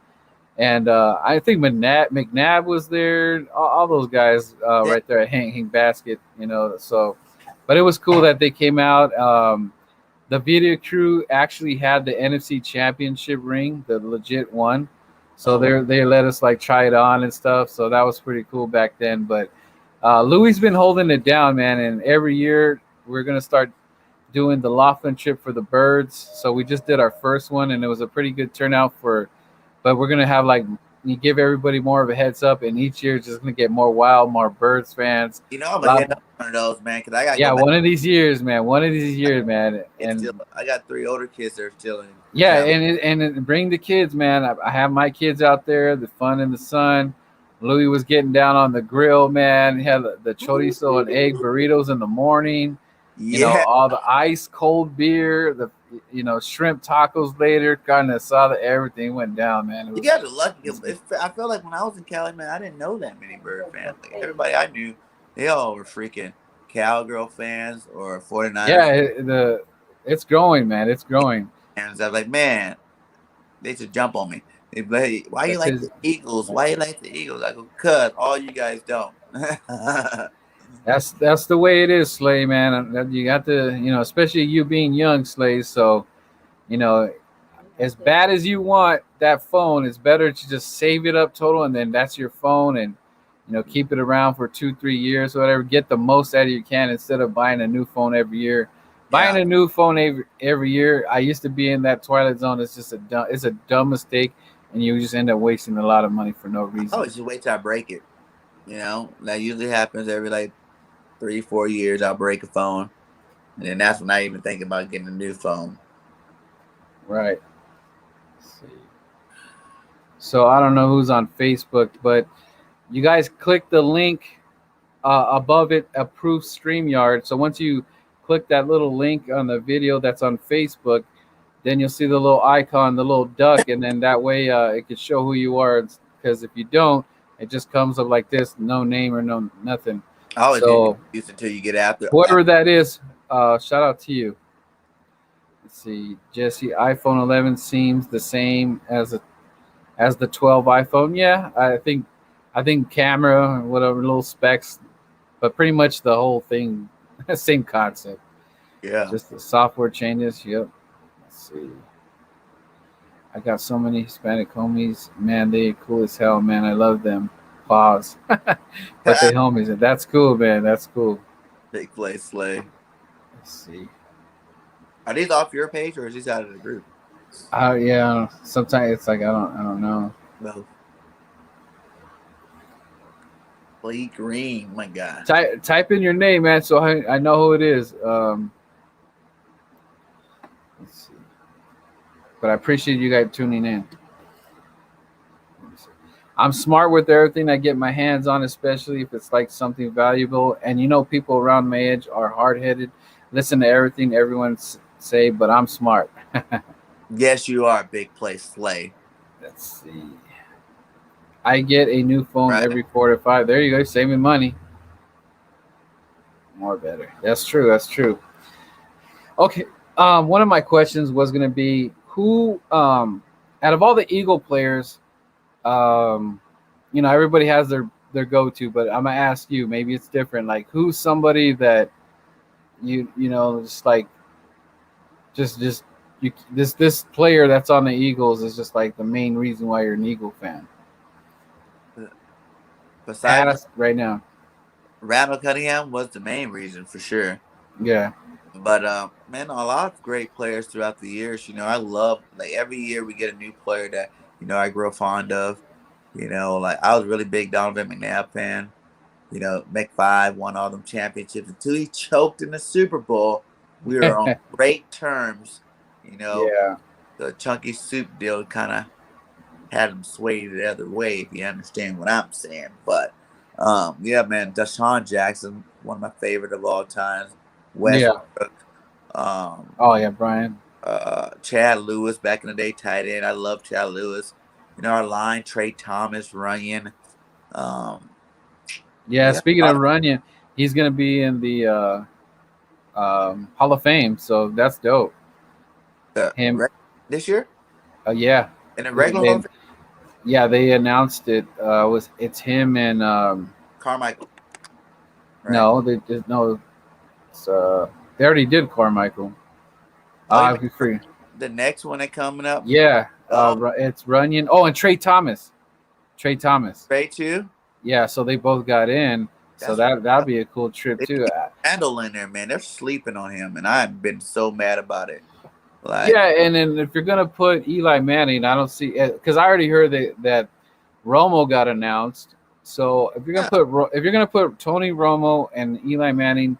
S1: And I think McNabb was there, all those guys
S2: yeah.
S1: right there at Hang Basket, So, but it was cool that they came out. The video crew actually had the NFC Championship ring, the legit one. So
S2: Oh,
S1: they let us like try it on and stuff. So that was pretty cool back then. But Louis been holding it down, man. And every year we're gonna start doing the Laughlin trip for the birds. So we just did our first one, and it was a pretty good turnout for. But we're gonna have like you give everybody more of a heads up, and each year it's just gonna get more wild, more birds fans.
S2: I'm
S1: A
S2: gonna hit
S1: lot,
S2: up one of those, man, because I gotta go
S1: yeah,
S2: back.
S1: one of these years, man. One of these years, man.
S2: It's
S1: And
S2: still, I got 3 older kids that are still in
S1: yeah,
S2: town.
S1: and bring the kids, man. I have my kids out there. The fun in the sun. Louis was getting down on the grill, man. He had the chorizo and egg burritos in the morning.
S2: Yeah,
S1: All the ice cold beer, the shrimp tacos later, carne asada, everything went down, man.
S2: you got the lucky.
S1: It's,
S2: I felt like when I was in Cali, man, I didn't know that many bird fans. Like everybody I knew, they all were freaking Cowgirl fans or 49ers
S1: yeah, it's growing, man. It's growing.
S2: fans. I was like, man, they should jump on me. They be like, "Hey, why you like the
S1: Because
S2: Eagles? Why you like the Eagles?" I go, "Cause all you guys don't."
S1: that's the way it is, Slay, man. You got to, especially you being young, Slay. So, you know, as bad as you want that phone, it's better to just save it up total, and then that's your phone, and keep it around for 2-3 years or whatever. Get the most out of you can instead of buying a new phone every year.
S2: Yeah.
S1: Buying a new phone every year, I used to be in that twilight zone. It's just it's a dumb mistake, and you just end up wasting a lot of money for no
S2: Oh,
S1: reason.
S2: just wait till I break it. That usually happens every like 3-4 years. I'll break a phone, and then that's when I even think about getting a new phone.
S1: Right. Let's see. So I don't know who's on Facebook, but you guys click the link above it, approved StreamYard. So once you click that little link on the video that's on Facebook, then you'll see the little icon, the little duck, and then that way it can show who you are. Because if you don't, it just comes up like this, no name or no nothing.
S2: I always get
S1: So
S2: confused until you get after.
S1: whoever that is, shout out to you. Let's see, Jesse. iPhone 11 seems the same as the 12 iPhone. Yeah, I think camera, whatever little specs, but pretty much the whole thing, same concept.
S2: Yeah.
S1: Just the software changes. Yep. Let's see. I got so many Hispanic homies. Man, they cool as hell, man. I love them. Pause. But they homies. That's cool, man. That's cool.
S2: Big play Slay.
S1: Let's see.
S2: Are these off your page or is these out of the group?
S1: Yeah. Sometimes it's like I don't know.
S2: Both. Play Green, my God.
S1: Type in your name, man, so I know who it is. Let's see. But I appreciate you guys tuning in. I'm smart with everything I get my hands on, especially if it's like something valuable. And people around my age are hard headed, listen to everything everyone say, but I'm smart.
S2: Yes, you are. Big play Slay.
S1: Let's see. I get a new phone
S2: Right.
S1: every 4 to 5. There you go, saving money. More better. That's true. That's true. Okay. One of my questions was going to be who, out of all the Eagle players, everybody has their go-to, but I'm gonna ask you. Maybe it's different. Like, who's somebody that just like, just you this player that's on the Eagles is just like the main reason why you're an Eagle fan.
S2: Besides
S1: Ask right now.
S2: Randall Cunningham was the main reason for sure.
S1: Yeah.
S2: But man, a lot of great players throughout the years. I love like every year we get a new player that I grow fond of. Like I was a really big Donovan McNabb fan. Mc5 won all them championships until he choked in the Super Bowl. We were on great terms.
S1: Yeah.
S2: The chunky soup deal kind of had him sway the other way, if you understand what I'm saying. But yeah, man, Deshaun Jackson, one of my favorite of all time.
S1: Yeah.
S2: Westbrook,
S1: Oh yeah, Brian.
S2: Chad Lewis back in the day, tight end. I love Chad Lewis. Our line, Trey Thomas, Runyon.
S1: Yeah. Speaking of Runyon, he's gonna be in the Hall of Fame, so that's dope. Him.
S2: This year?
S1: Yeah.
S2: In a regular?
S1: Yeah, they announced it. It's him and
S2: Carmichael.
S1: Right? No, they did no. It's they already did Carmichael. Free.
S2: The next one that coming up.
S1: Yeah, it's Runyon. Oh, and Trey Thomas. Trey
S2: too.
S1: Yeah, so they both got in. So that'd be a cool trip too.
S2: Randall in there, man. They're sleeping on him, and I've been so mad about it. Like,
S1: yeah, and then if you're gonna put Eli Manning, I don't see because I already heard that Romo got announced. So if you're gonna put Tony Romo and Eli Manning,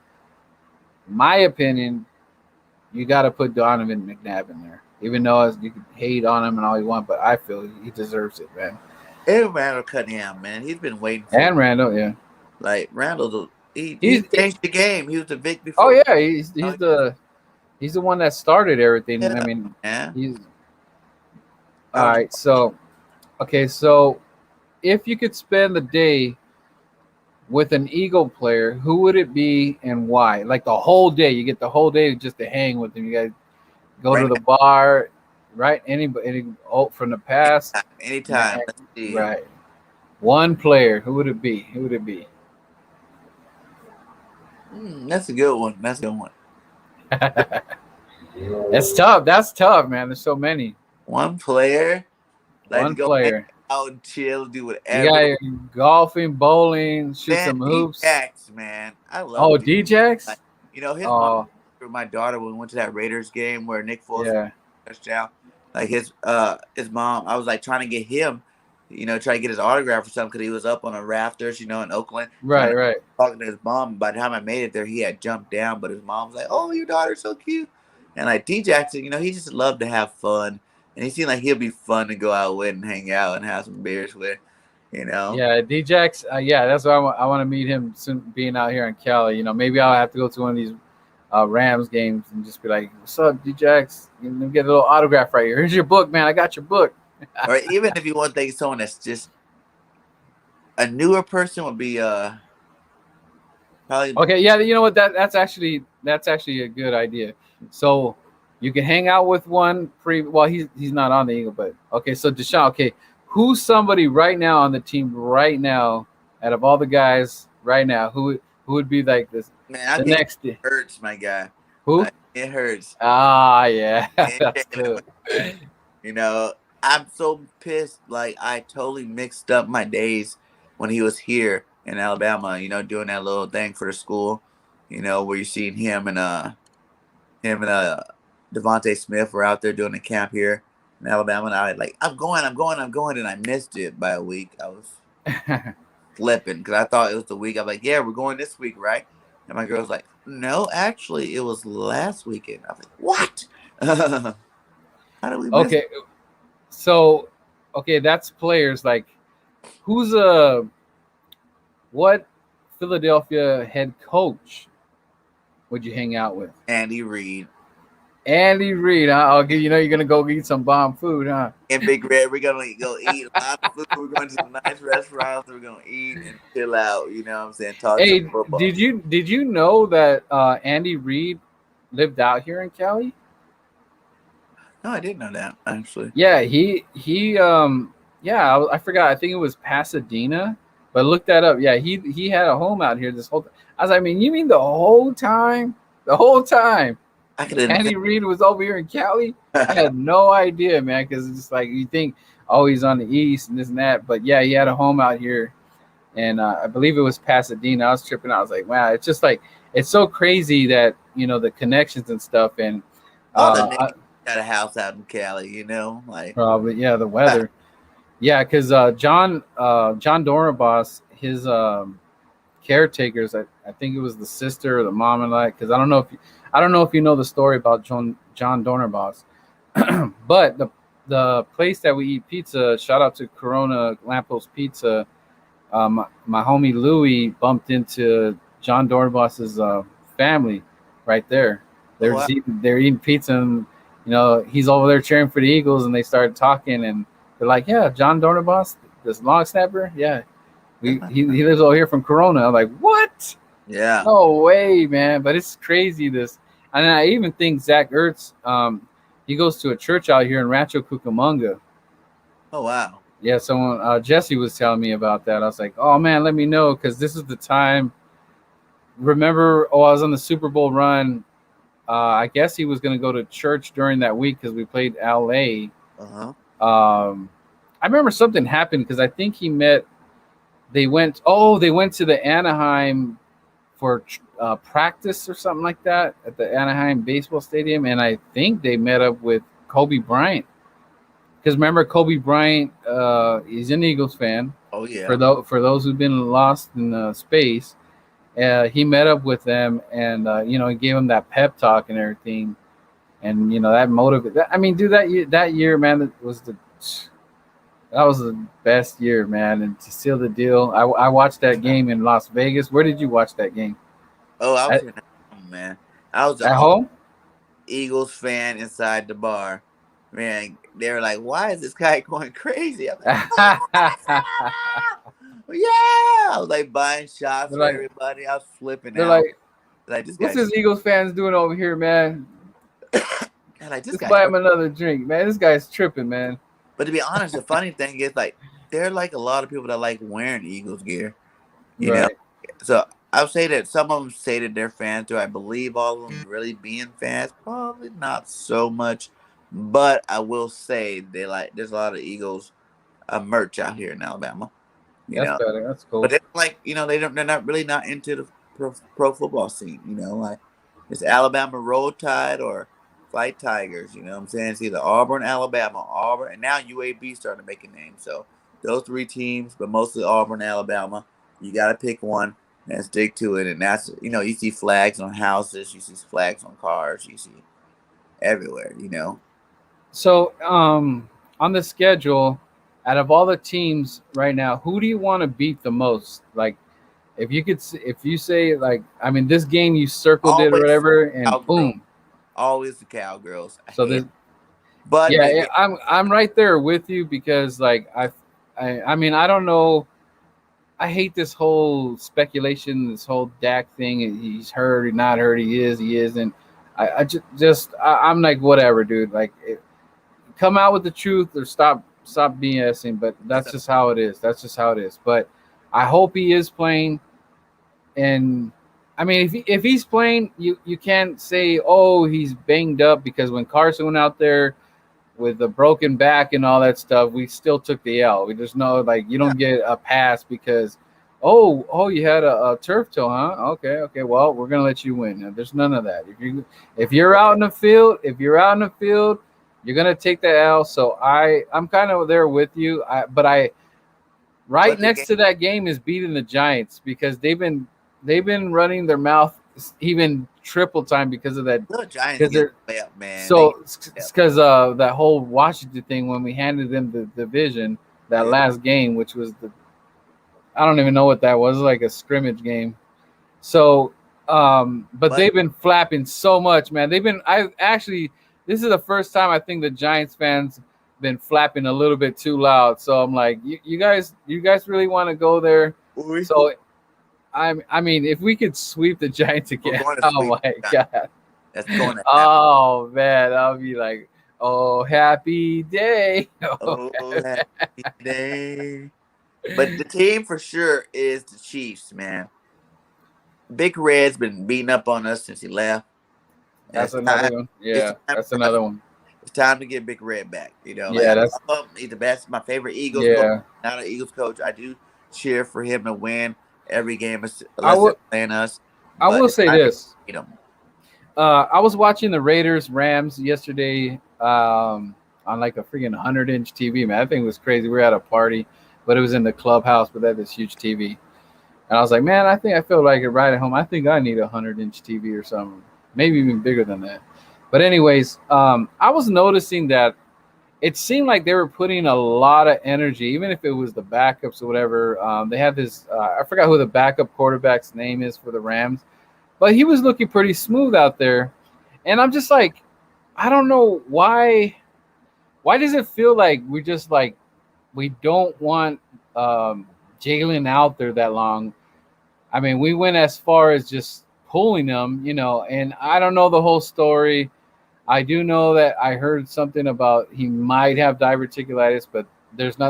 S1: my opinion, you got to put Donovan McNabb in there. Even though you can hate on him and all you want, but I feel he deserves it, man.
S2: And Randall Cunningham, man, he's been waiting for.
S1: And Randall, yeah.
S2: Like Randall, he changed the game. He was the Vic before.
S1: Oh yeah, he's the one that started everything.
S2: Yeah.
S1: I mean,
S2: yeah.
S1: He's all right. So, okay, so if you could spend the day with an Eagle player, who would it be and why? Like the whole day, you get the whole day just to hang with him. You guys go to the bar, right? Anybody from the past,
S2: anytime.
S1: Right. One player, who would it be?
S2: That's a good one. That's
S1: tough. That's tough, man. There's so many.
S2: One player.
S1: One player.
S2: Out and chill, do whatever.
S1: You got golfing, bowling, shoot some hoops.
S2: D-Jax, man. I love.
S1: Oh, D-Jax.
S2: Like, his mom, my daughter, when we went to that Raiders game where Nick Foles touchdown. Like his mom, I was like trying to get him, try to get his autograph or something because he was up on the rafters, in Oakland.
S1: Right.
S2: Talking to his mom. By the time I made it there, he had jumped down, but his mom was like, "Oh, your daughter's so cute." And like D Jackson, he just loved to have fun. and he seemed like he'll be fun to go out with and hang out and have some beers with, you know.
S1: Yeah, Djax. Yeah, that's why I want to meet him soon. Being out here in Cali, maybe I'll have to go to one of these Rams games and just be like, "What's up, Djax? Get a little autograph right here. Here's your book, man. I got your book."
S2: Or even if you want to think someone that's just a newer person would be probably.
S1: Okay, yeah, you know what? That's actually a good idea. So you can hang out with one pre. Well, he's not on the Eagle, but okay. So Deshaun, okay, who's somebody right now on the team right now, out of all the guys right now, who would be like this
S2: Man, I
S1: the
S2: think
S1: next
S2: it hurts, my guy.
S1: who?
S2: It hurts.
S1: Ah, yeah,
S2: And,
S1: that's good.
S2: you know, I'm so pissed. Like I totally mixed up my days when he was here in Alabama. You know, doing that little thing for the school. You know, where you seen him and Devontae Smith were out there doing the camp here in Alabama, and I was like, I'm going, and I missed it by a week. I was flipping because I thought it was the week. I'm like, yeah, we're going this week, right? And my girl's like, no, actually, it was last weekend. I was like, what? How did we miss?
S1: Okay, so okay, that's players like who's what Philadelphia head coach would you hang out with?
S2: Andy Reid
S1: Andy Reid, huh? I'll give you're gonna go eat some bomb food, huh?
S2: and Big Red. We're gonna go eat a lot of food. We're going to some nice restaurants. We're gonna eat and chill out. You know what I'm saying? Talk some
S1: Hey,
S2: football.
S1: did you know that Andy Reid lived out here in Cali?
S2: No, I didn't know that actually.
S1: Yeah, yeah, I forgot. I think it was Pasadena, but look that up. Yeah, he had a home out here this whole time. I was like, I mean, you mean the whole time? The whole time?
S2: I could have.
S1: Andy Reid was over here in Cali. I had no idea, man, because it's just like you think, oh, he's on the east and this and that, but yeah, he had a home out here, and I believe it was Pasadena. I was tripping. I was like, wow, it's just like it's so crazy that the connections and stuff, and
S2: All the niggas got a house out in Cali, you know, like
S1: probably yeah, the weather, yeah, because John Dornbos, his caretakers, I think it was the sister or the mom and like, because I don't know if you know the story about John Dornbos, but the place that we eat pizza, shout out to Corona Lamppost Pizza. My homie Louie bumped into John Dornbos's family right there.
S2: wow.
S1: They're eating pizza, and he's over there cheering for the Eagles, and they started talking, and they're like, "Yeah, John Dornbos, this long snapper, yeah, he lives over here from Corona." I'm like, "What?
S2: Yeah.
S1: No way, man!" But it's crazy and I even think Zach Ertz, he goes to a church out here in Rancho Cucamonga.
S2: Oh wow.
S1: Yeah, someone Jesse was telling me about that. I was like, "Oh man, let me know because this is the time." Remember, I was on the Super Bowl run. I guess he was going to go to church during that week because we played LA.
S2: Uh-huh.
S1: I remember something happened because I think they went to the Anaheim for practice or something like that at the Anaheim baseball stadium, and I think they met up with Kobe Bryant. Because remember, Kobe Bryant, he's an Eagles fan.
S2: Oh yeah.
S1: For those who've been lost in space, he met up with them, and he gave them that pep talk and everything, and that motivated. I mean, dude, that year, man, that was the best year, man, and to seal the deal. I watched that game in Las Vegas. Where did you watch that game?
S2: Oh, I was at home, man. I was
S1: At home.
S2: Eagles fan inside the bar. Man, they were like, "Why is this guy going crazy?" I'm like, yeah. I was like buying shots for everybody. I was flipping
S1: They're
S2: out.
S1: Like this what's this Eagles fans doing over here, man?
S2: Like this
S1: Just
S2: guy.
S1: buy him another drink, man. This guy's tripping, man.
S2: But to be honest, the funny thing is, like, there are like a lot of people that like wearing Eagles gear. You know, so I would say that some of them say that they're fans. Do I believe all of them really being fans? Probably not so much. But I will say there's a lot of Eagles merch out here in Alabama.
S1: That's better. That's cool.
S2: But they're like, they're not really not into the pro football scene. Like it's Alabama Roll Tide or Fight Tigers. You know what I'm saying? It's either Auburn, Alabama, Auburn, and now UAB starting to make a name. So those three teams, but mostly Auburn, Alabama. You got to pick one and stick to it. And that's, you see flags on houses, you see flags on cars, you see everywhere.
S1: So, on the schedule, out of all the teams right now, who do you want to beat the most? Like, if you could, if you say like, I mean, this game you circled it or
S2: Always
S1: whatever, and
S2: cowgirls.
S1: boom.
S2: Always the cowgirls. I
S1: So
S2: hate.
S1: this,
S2: But
S1: yeah,
S2: they get
S1: I'm right there with you because like I mean, I don't know. I hate this whole speculation, this whole Dak thing. He's hurt, he's not hurt, he is, he isn't. I I'm like whatever, dude. Like, come out with the truth or stop BSing. But that's just how it is. That's just how it is. But I hope he is playing. And I mean, if he's playing, you can't say, oh, he's banged up, because when Carson went out there with the broken back and all that stuff, we still took the L. We just know, like, you
S2: yeah.
S1: don't get a pass because you had a turf toe, huh? Okay, well, we're gonna let you win. Now, there's none of that. If you're out in the field, you're gonna take the L. So I'm kind of there with you. But I right
S2: But the
S1: next
S2: game,
S1: to that game is beating the Giants, because they've been running their mouth even triple time because of that,
S2: the Giants
S1: because
S2: get
S1: they're
S2: way up, man. They
S1: so
S2: get
S1: it's because that whole Washington thing, when we handed them the division, that
S2: yeah.
S1: last game, which was I don't even know what that was, like a scrimmage game. So, but
S2: But
S1: they've been flapping so much, man. I actually, this is the first time I think the Giants fans been flapping a little bit too loud. So I'm like, you guys really want to go there?
S2: we,
S1: So I mean, if we could sweep the Giants
S2: we're
S1: again,
S2: going to
S1: oh
S2: sweep
S1: my
S2: the Giants.
S1: god.
S2: That's going to happen.
S1: Oh man, I'll be like, oh, happy day.
S2: Oh, happy day. But the team for sure is the Chiefs, man. Big Red's been beating up on us since he left. And
S1: That's another one.
S2: it's
S1: Yeah,
S2: time
S1: that's
S2: for us.
S1: another one.
S2: It's time to get Big Red back. You know, like
S1: Yeah,
S2: I
S1: that's
S2: love him. He's the best. My favorite Eagles coach.
S1: yeah.
S2: Not an Eagles coach. I do cheer for him to win every game
S1: I
S2: unless they're
S1: will.
S2: playing us.
S1: I
S2: But
S1: will
S2: it's
S1: say
S2: time to
S1: this.
S2: beat them.
S1: I was watching the Raiders Rams yesterday, on like a freaking 100-inch TV. Man, I think it was crazy. We were at a party, but it was in the clubhouse. But they had this huge TV, and I was like, man, I think I feel like it right at home. I think I need a 100-inch TV or something, maybe even bigger than that. But anyways, I was noticing that it seemed like they were putting a lot of energy, even if it was the backups or whatever. They had this, I forgot who the backup quarterback's name is for the Rams, but he was looking pretty smooth out there. And I'm just like, I don't know why. Why does it feel like we just like we don't want Jalen out there that long? I mean, we went as far as just pulling them, and I don't know the whole story. I do know that I heard something about he might have diverticulitis, but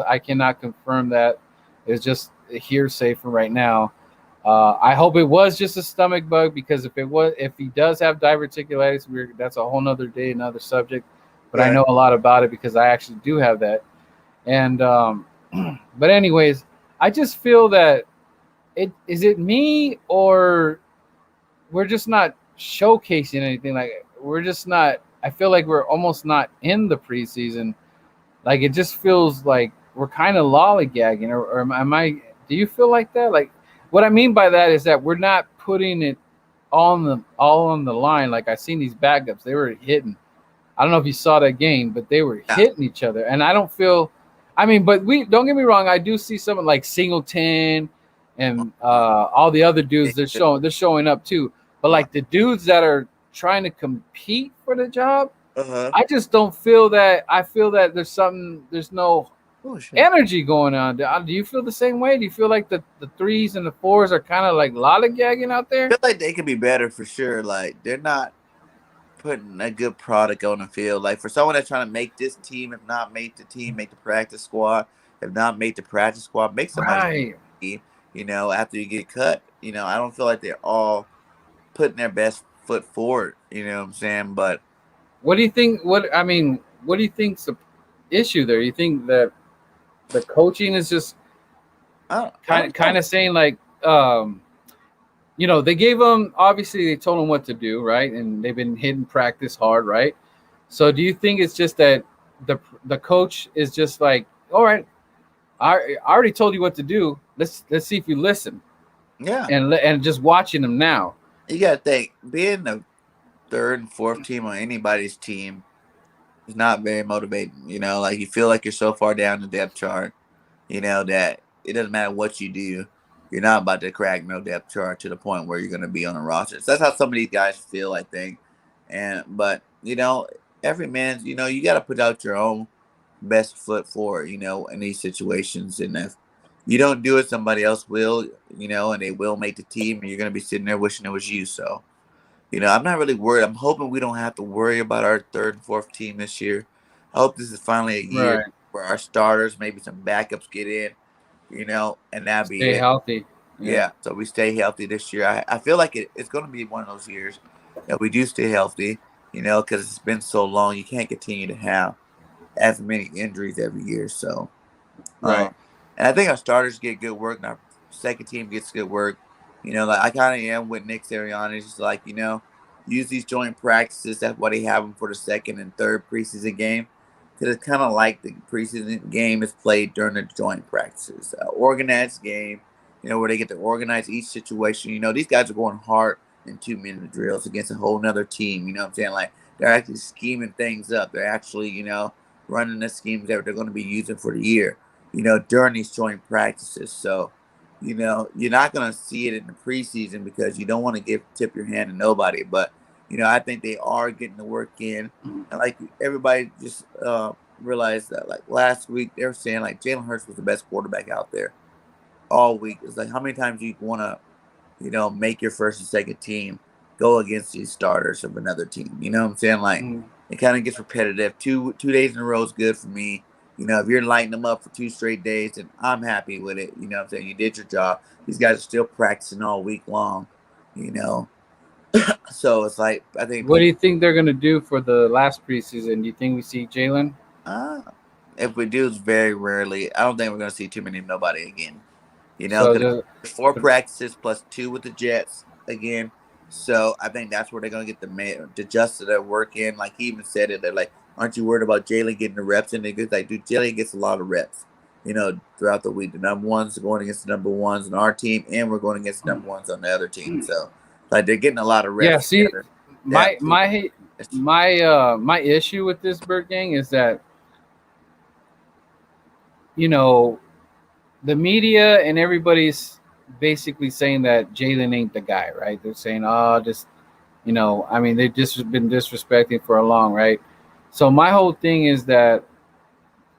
S1: I cannot confirm that. It's just a hearsay for right now. I hope it was just a stomach bug, because if he does have diverticulitis, that's a whole nother day, another subject. But I
S2: Right.
S1: know a lot about it because I actually do have that. And but anyways, I just feel that it me, or we're just not showcasing anything. Like, we're just not. I feel like we're almost not in the preseason. Like, it just feels like we're kind of lollygagging. Or am I? Do you feel like that? Like, what I mean by that is that we're not putting it all on the line. Like, I seen these backups; they were hitting. I don't know if you saw that game, but they were
S2: Yeah.
S1: hitting each other, and I don't feel. I mean, but we don't get me wrong. I do see someone like Singleton and all the other dudes. They're showing up too. But like the dudes that are trying to compete for the job,
S2: Uh-huh.
S1: I just don't feel that. I feel that there's no
S2: Oh shit.
S1: energy going on. Do you feel the same way? Do you feel like the threes and the fours are kind of like lollygagging out
S2: I
S1: there?
S2: feel like they could be better for sure. Like they're not putting a good product on the field. Like for someone that's trying to make this team, if not make the team, make the practice squad, if not make the practice squad, make somebody
S1: Right.
S2: team, after you get cut. I don't feel like they're all putting their best foot forward, you know what I'm saying? But
S1: What do you think? What do you think's the issue there? You think that the coaching is just
S2: I
S1: kind
S2: don't know.
S1: of saying like, they gave them, obviously they told them what to do, right? And they've been hitting practice hard, right? So do you think it's just that the coach is just like, all right, I already told you what to do. Let's see if you listen,
S2: Yeah.
S1: and just watching them now.
S2: You gotta think, being the third and fourth team on anybody's team, It's not very motivating. Like you feel like you're so far down the depth chart, that it doesn't matter what you do, you're not about to crack no depth chart to the point where you're going to be on a roster. So that's how some of these guys feel, I think. But every man, you got to put out your own best foot forward, in these situations. And if you don't do it, somebody else will, and they will make the team, and you're going to be sitting there wishing it was you. So, I'm not really worried. I'm hoping we don't have to worry about our third and fourth team this year. I hope this is finally a year
S1: Right.
S2: where our starters, maybe some backups get in, and that'd be
S1: Stay
S2: it.
S1: healthy. Yeah.
S2: Yeah, so we stay healthy this year. I feel like it's going to be one of those years that we do stay healthy, because it's been so long. You can't continue to have as many injuries every year. So,
S1: Right.
S2: and I think our starters get good work, and our second team gets good work. Like I kind of am with Nick Sirianni. It's just like use these joint practices. That's why they have them for the second and third preseason game, because it's kind of like the preseason game is played during the joint practices, organized game. Where they get to organize each situation. These guys are going hard in 2-minute drills against a whole nother team. You know what I'm saying? Like they're actually scheming things up. They're actually running the schemes that they're going to be using for the year, during these joint practices. So, you're not going to see it in the preseason because you don't want to tip your hand to nobody. But, I think they are getting the work in. And like everybody just realized that like last week, they were saying like Jalen Hurts was the best quarterback out there all week. It's like, how many times do you want to, make your first and second team go against these starters of another team? You know what I'm saying? Like,
S1: Mm.
S2: it kind of gets repetitive. Two days in a row is good for me. If you're lighting them up for 2 straight days, then I'm happy with it. You know what I'm saying? You did your job. These guys are still practicing all week long, you know. So it's like I think
S1: What do
S2: people
S1: you think they're gonna do for the last preseason? Do you think we see Jalen?
S2: uh if we do, it's very rarely. I don't think we're gonna see too many of nobody again.
S1: So
S2: Because
S1: just
S2: there's 4 practices plus 2 with the Jets again. So I think that's where they're gonna get the just their work in. Like he even said it, they're like, "Aren't you worried about Jalen getting the reps?" And they go like, "Dude, Jalen gets a lot of reps, throughout the week. The number ones are going against the number ones on our team, and we're going against the number ones on the other team. So like they're getting a lot of
S1: yeah.
S2: reps
S1: See,
S2: together.
S1: my my my issue with this Bird Gang is that you know the media and everybody's basically saying that Jalen ain't the guy, right? They're saying, oh, just I mean, they've just been disrespecting for a long, right? So my whole thing is that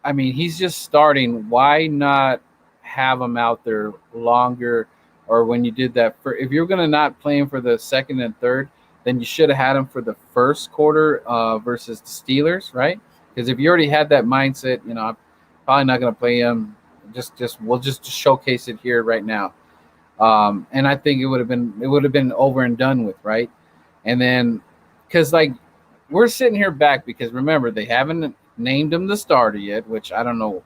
S1: I mean, he's just starting. Why not have him out there longer? Or when you did that, if you're gonna not play him for the second and third, then you should have had him for the first quarter versus the Steelers, right? Because if you already had that mindset, I'm probably not gonna play him. Just we'll just showcase it here right now. And I think it would have been over and done with, right? And then because like we're sitting here back because remember they haven't named him the starter yet, which I don't know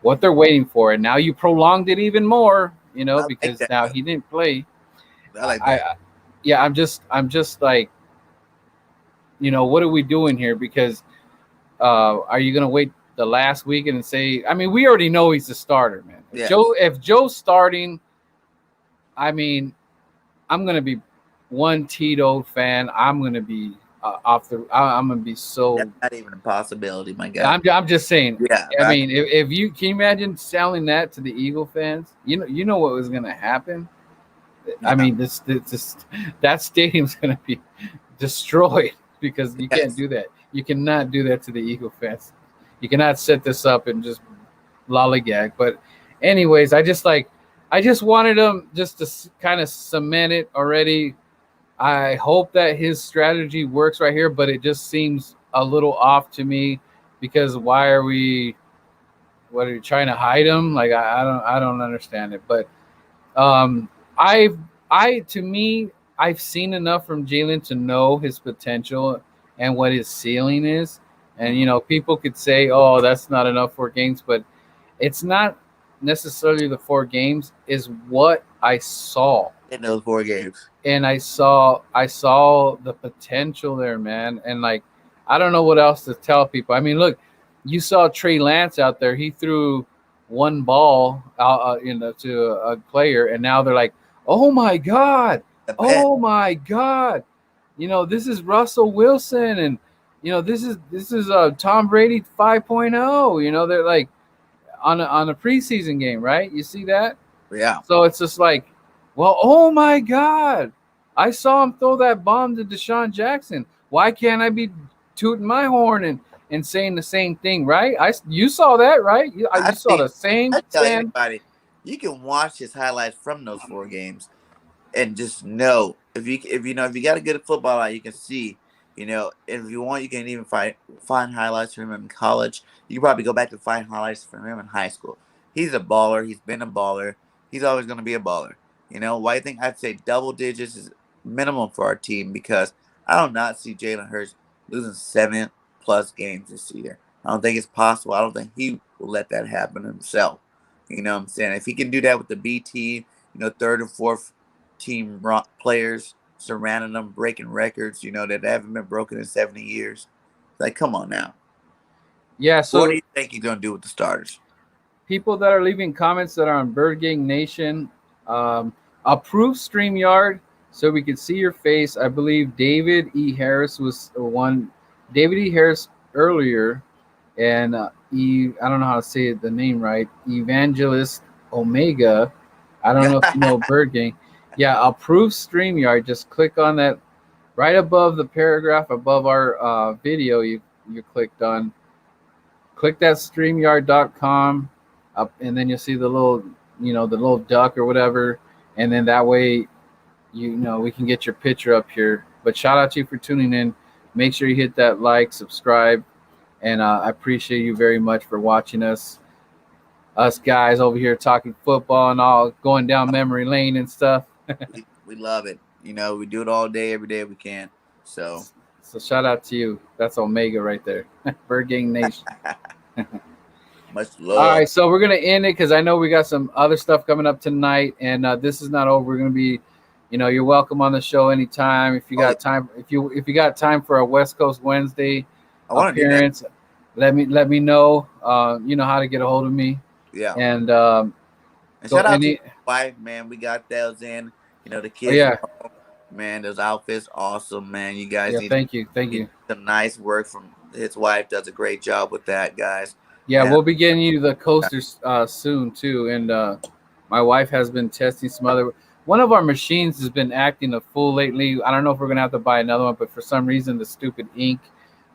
S1: what they're waiting for. And now you prolonged it even more,
S2: I like
S1: because
S2: that.
S1: now he didn't play.
S2: I like that.
S1: Yeah, I'm just like, what are we doing here? Because are you gonna wait the last week and say? I mean, we already know he's the starter, man.
S2: Yeah.
S1: If Joe's starting, I mean, I'm gonna be one Tito fan. I'm gonna be I'm gonna be
S2: That's
S1: so.
S2: not even a possibility, my guy.
S1: I'm just saying.
S2: Yeah.
S1: I mean, if you can you imagine selling that to the Eagle fans, you know what was gonna happen. I
S2: Yeah.
S1: mean, this that stadium's gonna be destroyed because you can't
S2: Yes.
S1: do that. You cannot do that to the Eagle fans. You cannot set this up and just lollygag. But anyways, I just wanted him just to kind of cement it already. I hope that his strategy works right here, but it just seems a little off to me because why are we? What are you trying to hide him? Like I don't understand it. But um, I've I to me I've seen enough from Jalen to know his potential and what his ceiling is. And people could say, "Oh, that's not enough for games," but it's not necessarily the 4 games. Is what I saw,
S2: In those 4 games.
S1: and I saw the potential there, man. And like, I don't know what else to tell people. I mean, look, you saw Trey Lance out there. He threw one ball out, to a player, and now they're like, "Oh my god,
S2: The best.
S1: oh my god!" This is Russell Wilson, and this is Tom Brady 5.0. They're like on a preseason game, right? You see that?
S2: Yeah.
S1: So it's just like, well, oh my God, I saw him throw that bomb to Deshaun Jackson. Why can't I be tooting my horn and saying the same thing, right? You saw that, right? You
S2: I
S1: saw
S2: think
S1: the same
S2: I tell
S1: stand.
S2: anybody, you can watch his highlights from those 4 games and just know if you got a good football eye, you can see. If you want, you can even find highlights from him in college. You can probably go back and find highlights from him in high school. He's a baller. He's been a baller. He's always going to be a baller. Why I think I'd say double digits is minimum for our team because I do not see Jalen Hurts losing 7+ games this year. I don't think it's possible. I don't think he will let that happen himself. You know what I'm saying? If he can do that with the B team, third and fourth team players surrounding them, breaking records, that haven't been broken in 70 years. Like, come on now.
S1: Yeah.
S2: What do
S1: So
S2: you think he's going to do with the starters?
S1: people that are leaving comments that are on Bird Gang Nation, approve StreamYard so we can see your face. I believe David E. Harris was the one. David E. Harris earlier, and I don't know how to say the name right. Evangelist Omega. I don't know if you know Bird Gang. Yeah, approve StreamYard. Just click on that right above the paragraph above our video. You clicked on. Click that StreamYard.com up, and then you'll see the little duck or whatever, and then that way, we can get your picture up here. But shout out to you for tuning in. Make sure you hit that like, subscribe, and I appreciate you very much for watching us guys over here talking football and all, going down memory lane and stuff.
S2: We love it. We do it all day, every day we can. So,
S1: So shout out to you. That's Omega right there. Bird Gang Nation.
S2: much
S1: All
S2: love.
S1: right, so we're gonna end it because I know we got some other stuff coming up tonight, and this is not over. We're gonna be, you're welcome on the show anytime if you
S2: Oh,
S1: got time. If you got time for a West Coast Wednesday
S2: I want to do that.
S1: appearance, let me know. You know how to get a hold of me,
S2: Yeah.
S1: and
S2: And
S1: go
S2: shout out to your
S1: any.
S2: wife, man. We got those in. The
S1: Oh
S2: kids,
S1: yeah,
S2: man, those outfits, awesome, man. You guys
S1: yeah.
S2: need to
S1: Thank
S2: get
S1: you.
S2: some nice work from his wife. Does a great job with that, guys.
S1: Yeah,
S2: And
S1: we'll be getting you the coasters soon too, and my wife has been testing some other. One of our machines has been acting a fool lately. I don't know if we're gonna have to buy another one, but for some reason the stupid ink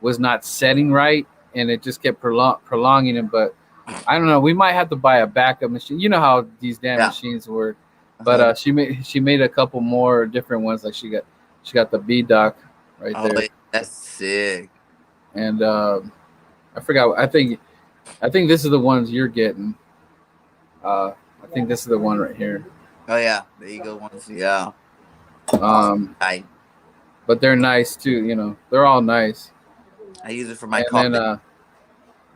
S1: was not setting right, and it just kept prolonging it. But I don't know. We might have to buy a backup machine. You know how these damn
S2: yeah,
S1: machines work. But
S2: uh-huh.
S1: she made a couple more different ones. Like she got the B dock right
S2: Oh,
S1: there,
S2: that's sick.
S1: and I forgot. I think this is the ones you're getting. I think this is the one right here.
S2: Oh yeah, the Eagle ones. Yeah, awesome.
S1: Um,
S2: I
S1: but they're nice too. They're all nice.
S2: I use it for my
S1: And
S2: car.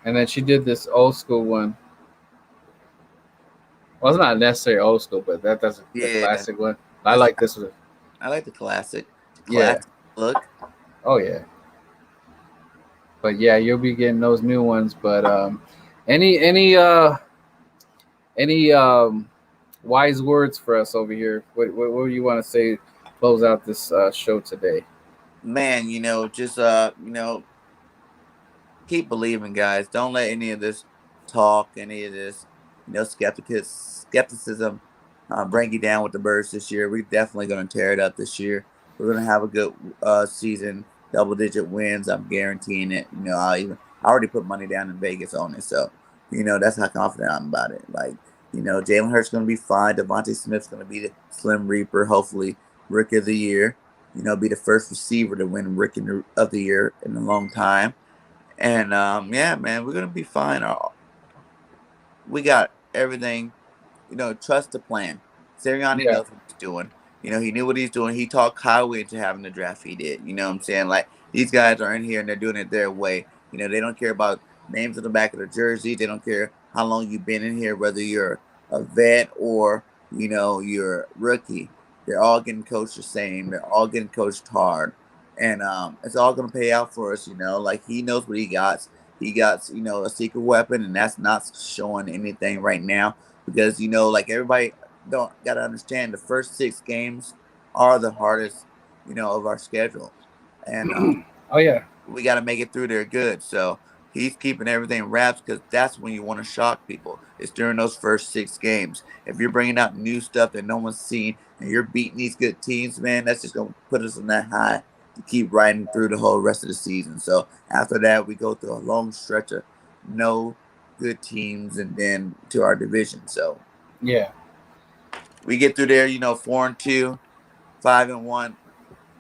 S1: then she did this old school one. Well, it's not necessarily old school, but that's the
S2: Yeah,
S1: classic one. I
S2: that's
S1: like this one.
S2: I like the classic.
S1: Yeah.
S2: Classic look.
S1: Oh yeah. But yeah, you'll be getting those new ones. But any any uh any wise words for us over here? What do you want to say? Close out this show today.
S2: Man, just keep believing, guys. Don't let any of this talk, any of this, skepticism, bring you down with the birds this year. We're definitely going to tear it up this year. We're going to have a good season, double-digit wins. I'm guaranteeing it. I already put money down in Vegas on it, so that's how confident I'm about it. Like, Jalen Hurts going to be fine. Devontae Smith's going to be the Slim Reaper, hopefully Rookie of the Year. Be the first receiver to win Rookie of the Year in a long time. And yeah, man, we're gonna be fine. We got everything. Trust the plan. Sirianni
S1: Yeah.
S2: knows what he's doing. He knew what he's doing. He talked Kyle into having the draft he did. You know what I'm saying? Like, these guys are in here and they're doing it their way. They don't care about names on the back of the jersey. They don't care how long you've been in here, whether you're a vet or you're a rookie. They're all getting coached the same. They're all getting coached hard, and it's all gonna pay out for us. Like, he knows what he got. He got a secret weapon, and that's not showing anything right now because like, everybody don't gotta understand the first 6 games are the hardest of our schedule, and
S1: Oh yeah.
S2: we got to make it through there good. So he's keeping everything wraps because that's when you want to shock people. It's during those first 6 games. If you're bringing out new stuff that no one's seen and you're beating these good teams, man, that's just going to put us on that high to keep riding through the whole rest of the season. So after that, we go through a long stretch of no good teams and then to our division. So
S1: Yeah.
S2: we get through there, 4-2, 5-1.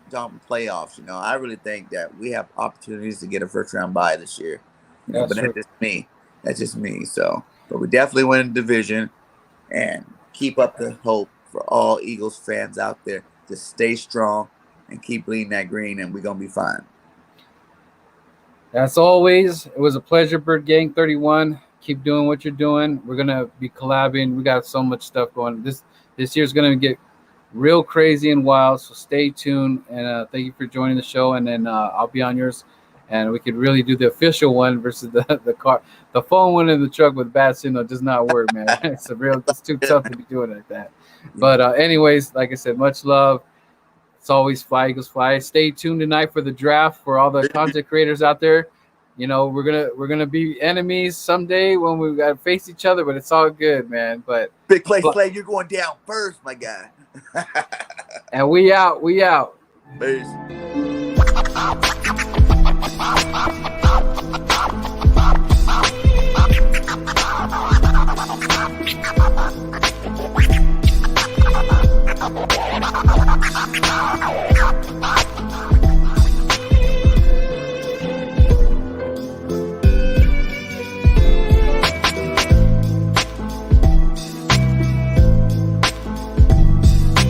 S2: Talking playoffs, I really think that we have opportunities to get a first round bye this year.
S1: That's
S2: But
S1: true.
S2: that's just me. That's just me. So, but we definitely win the division and keep up the hope for all Eagles fans out there to stay strong and keep bleeding that green, and we're gonna be fine.
S1: As always, it was a pleasure, Bird Gang 31. Keep doing what you're doing. We're gonna be collabing. We got so much stuff going. This year's gonna get real crazy and wild. So stay tuned, and thank you for joining the show. And then I'll be on yours, and we could really do the official one versus the phone one in the truck with bad signal does not work, man. It's too tough to be doing it like that. But anyways, like I said, much love. It's always Fly Eagles Fly. Stay tuned tonight for the draft for all the content creators out there. We're gonna be enemies someday when we gotta face each other, but it's all good, man. But
S2: Big play, you're going down first, my guy.
S1: And we out.
S2: Peace.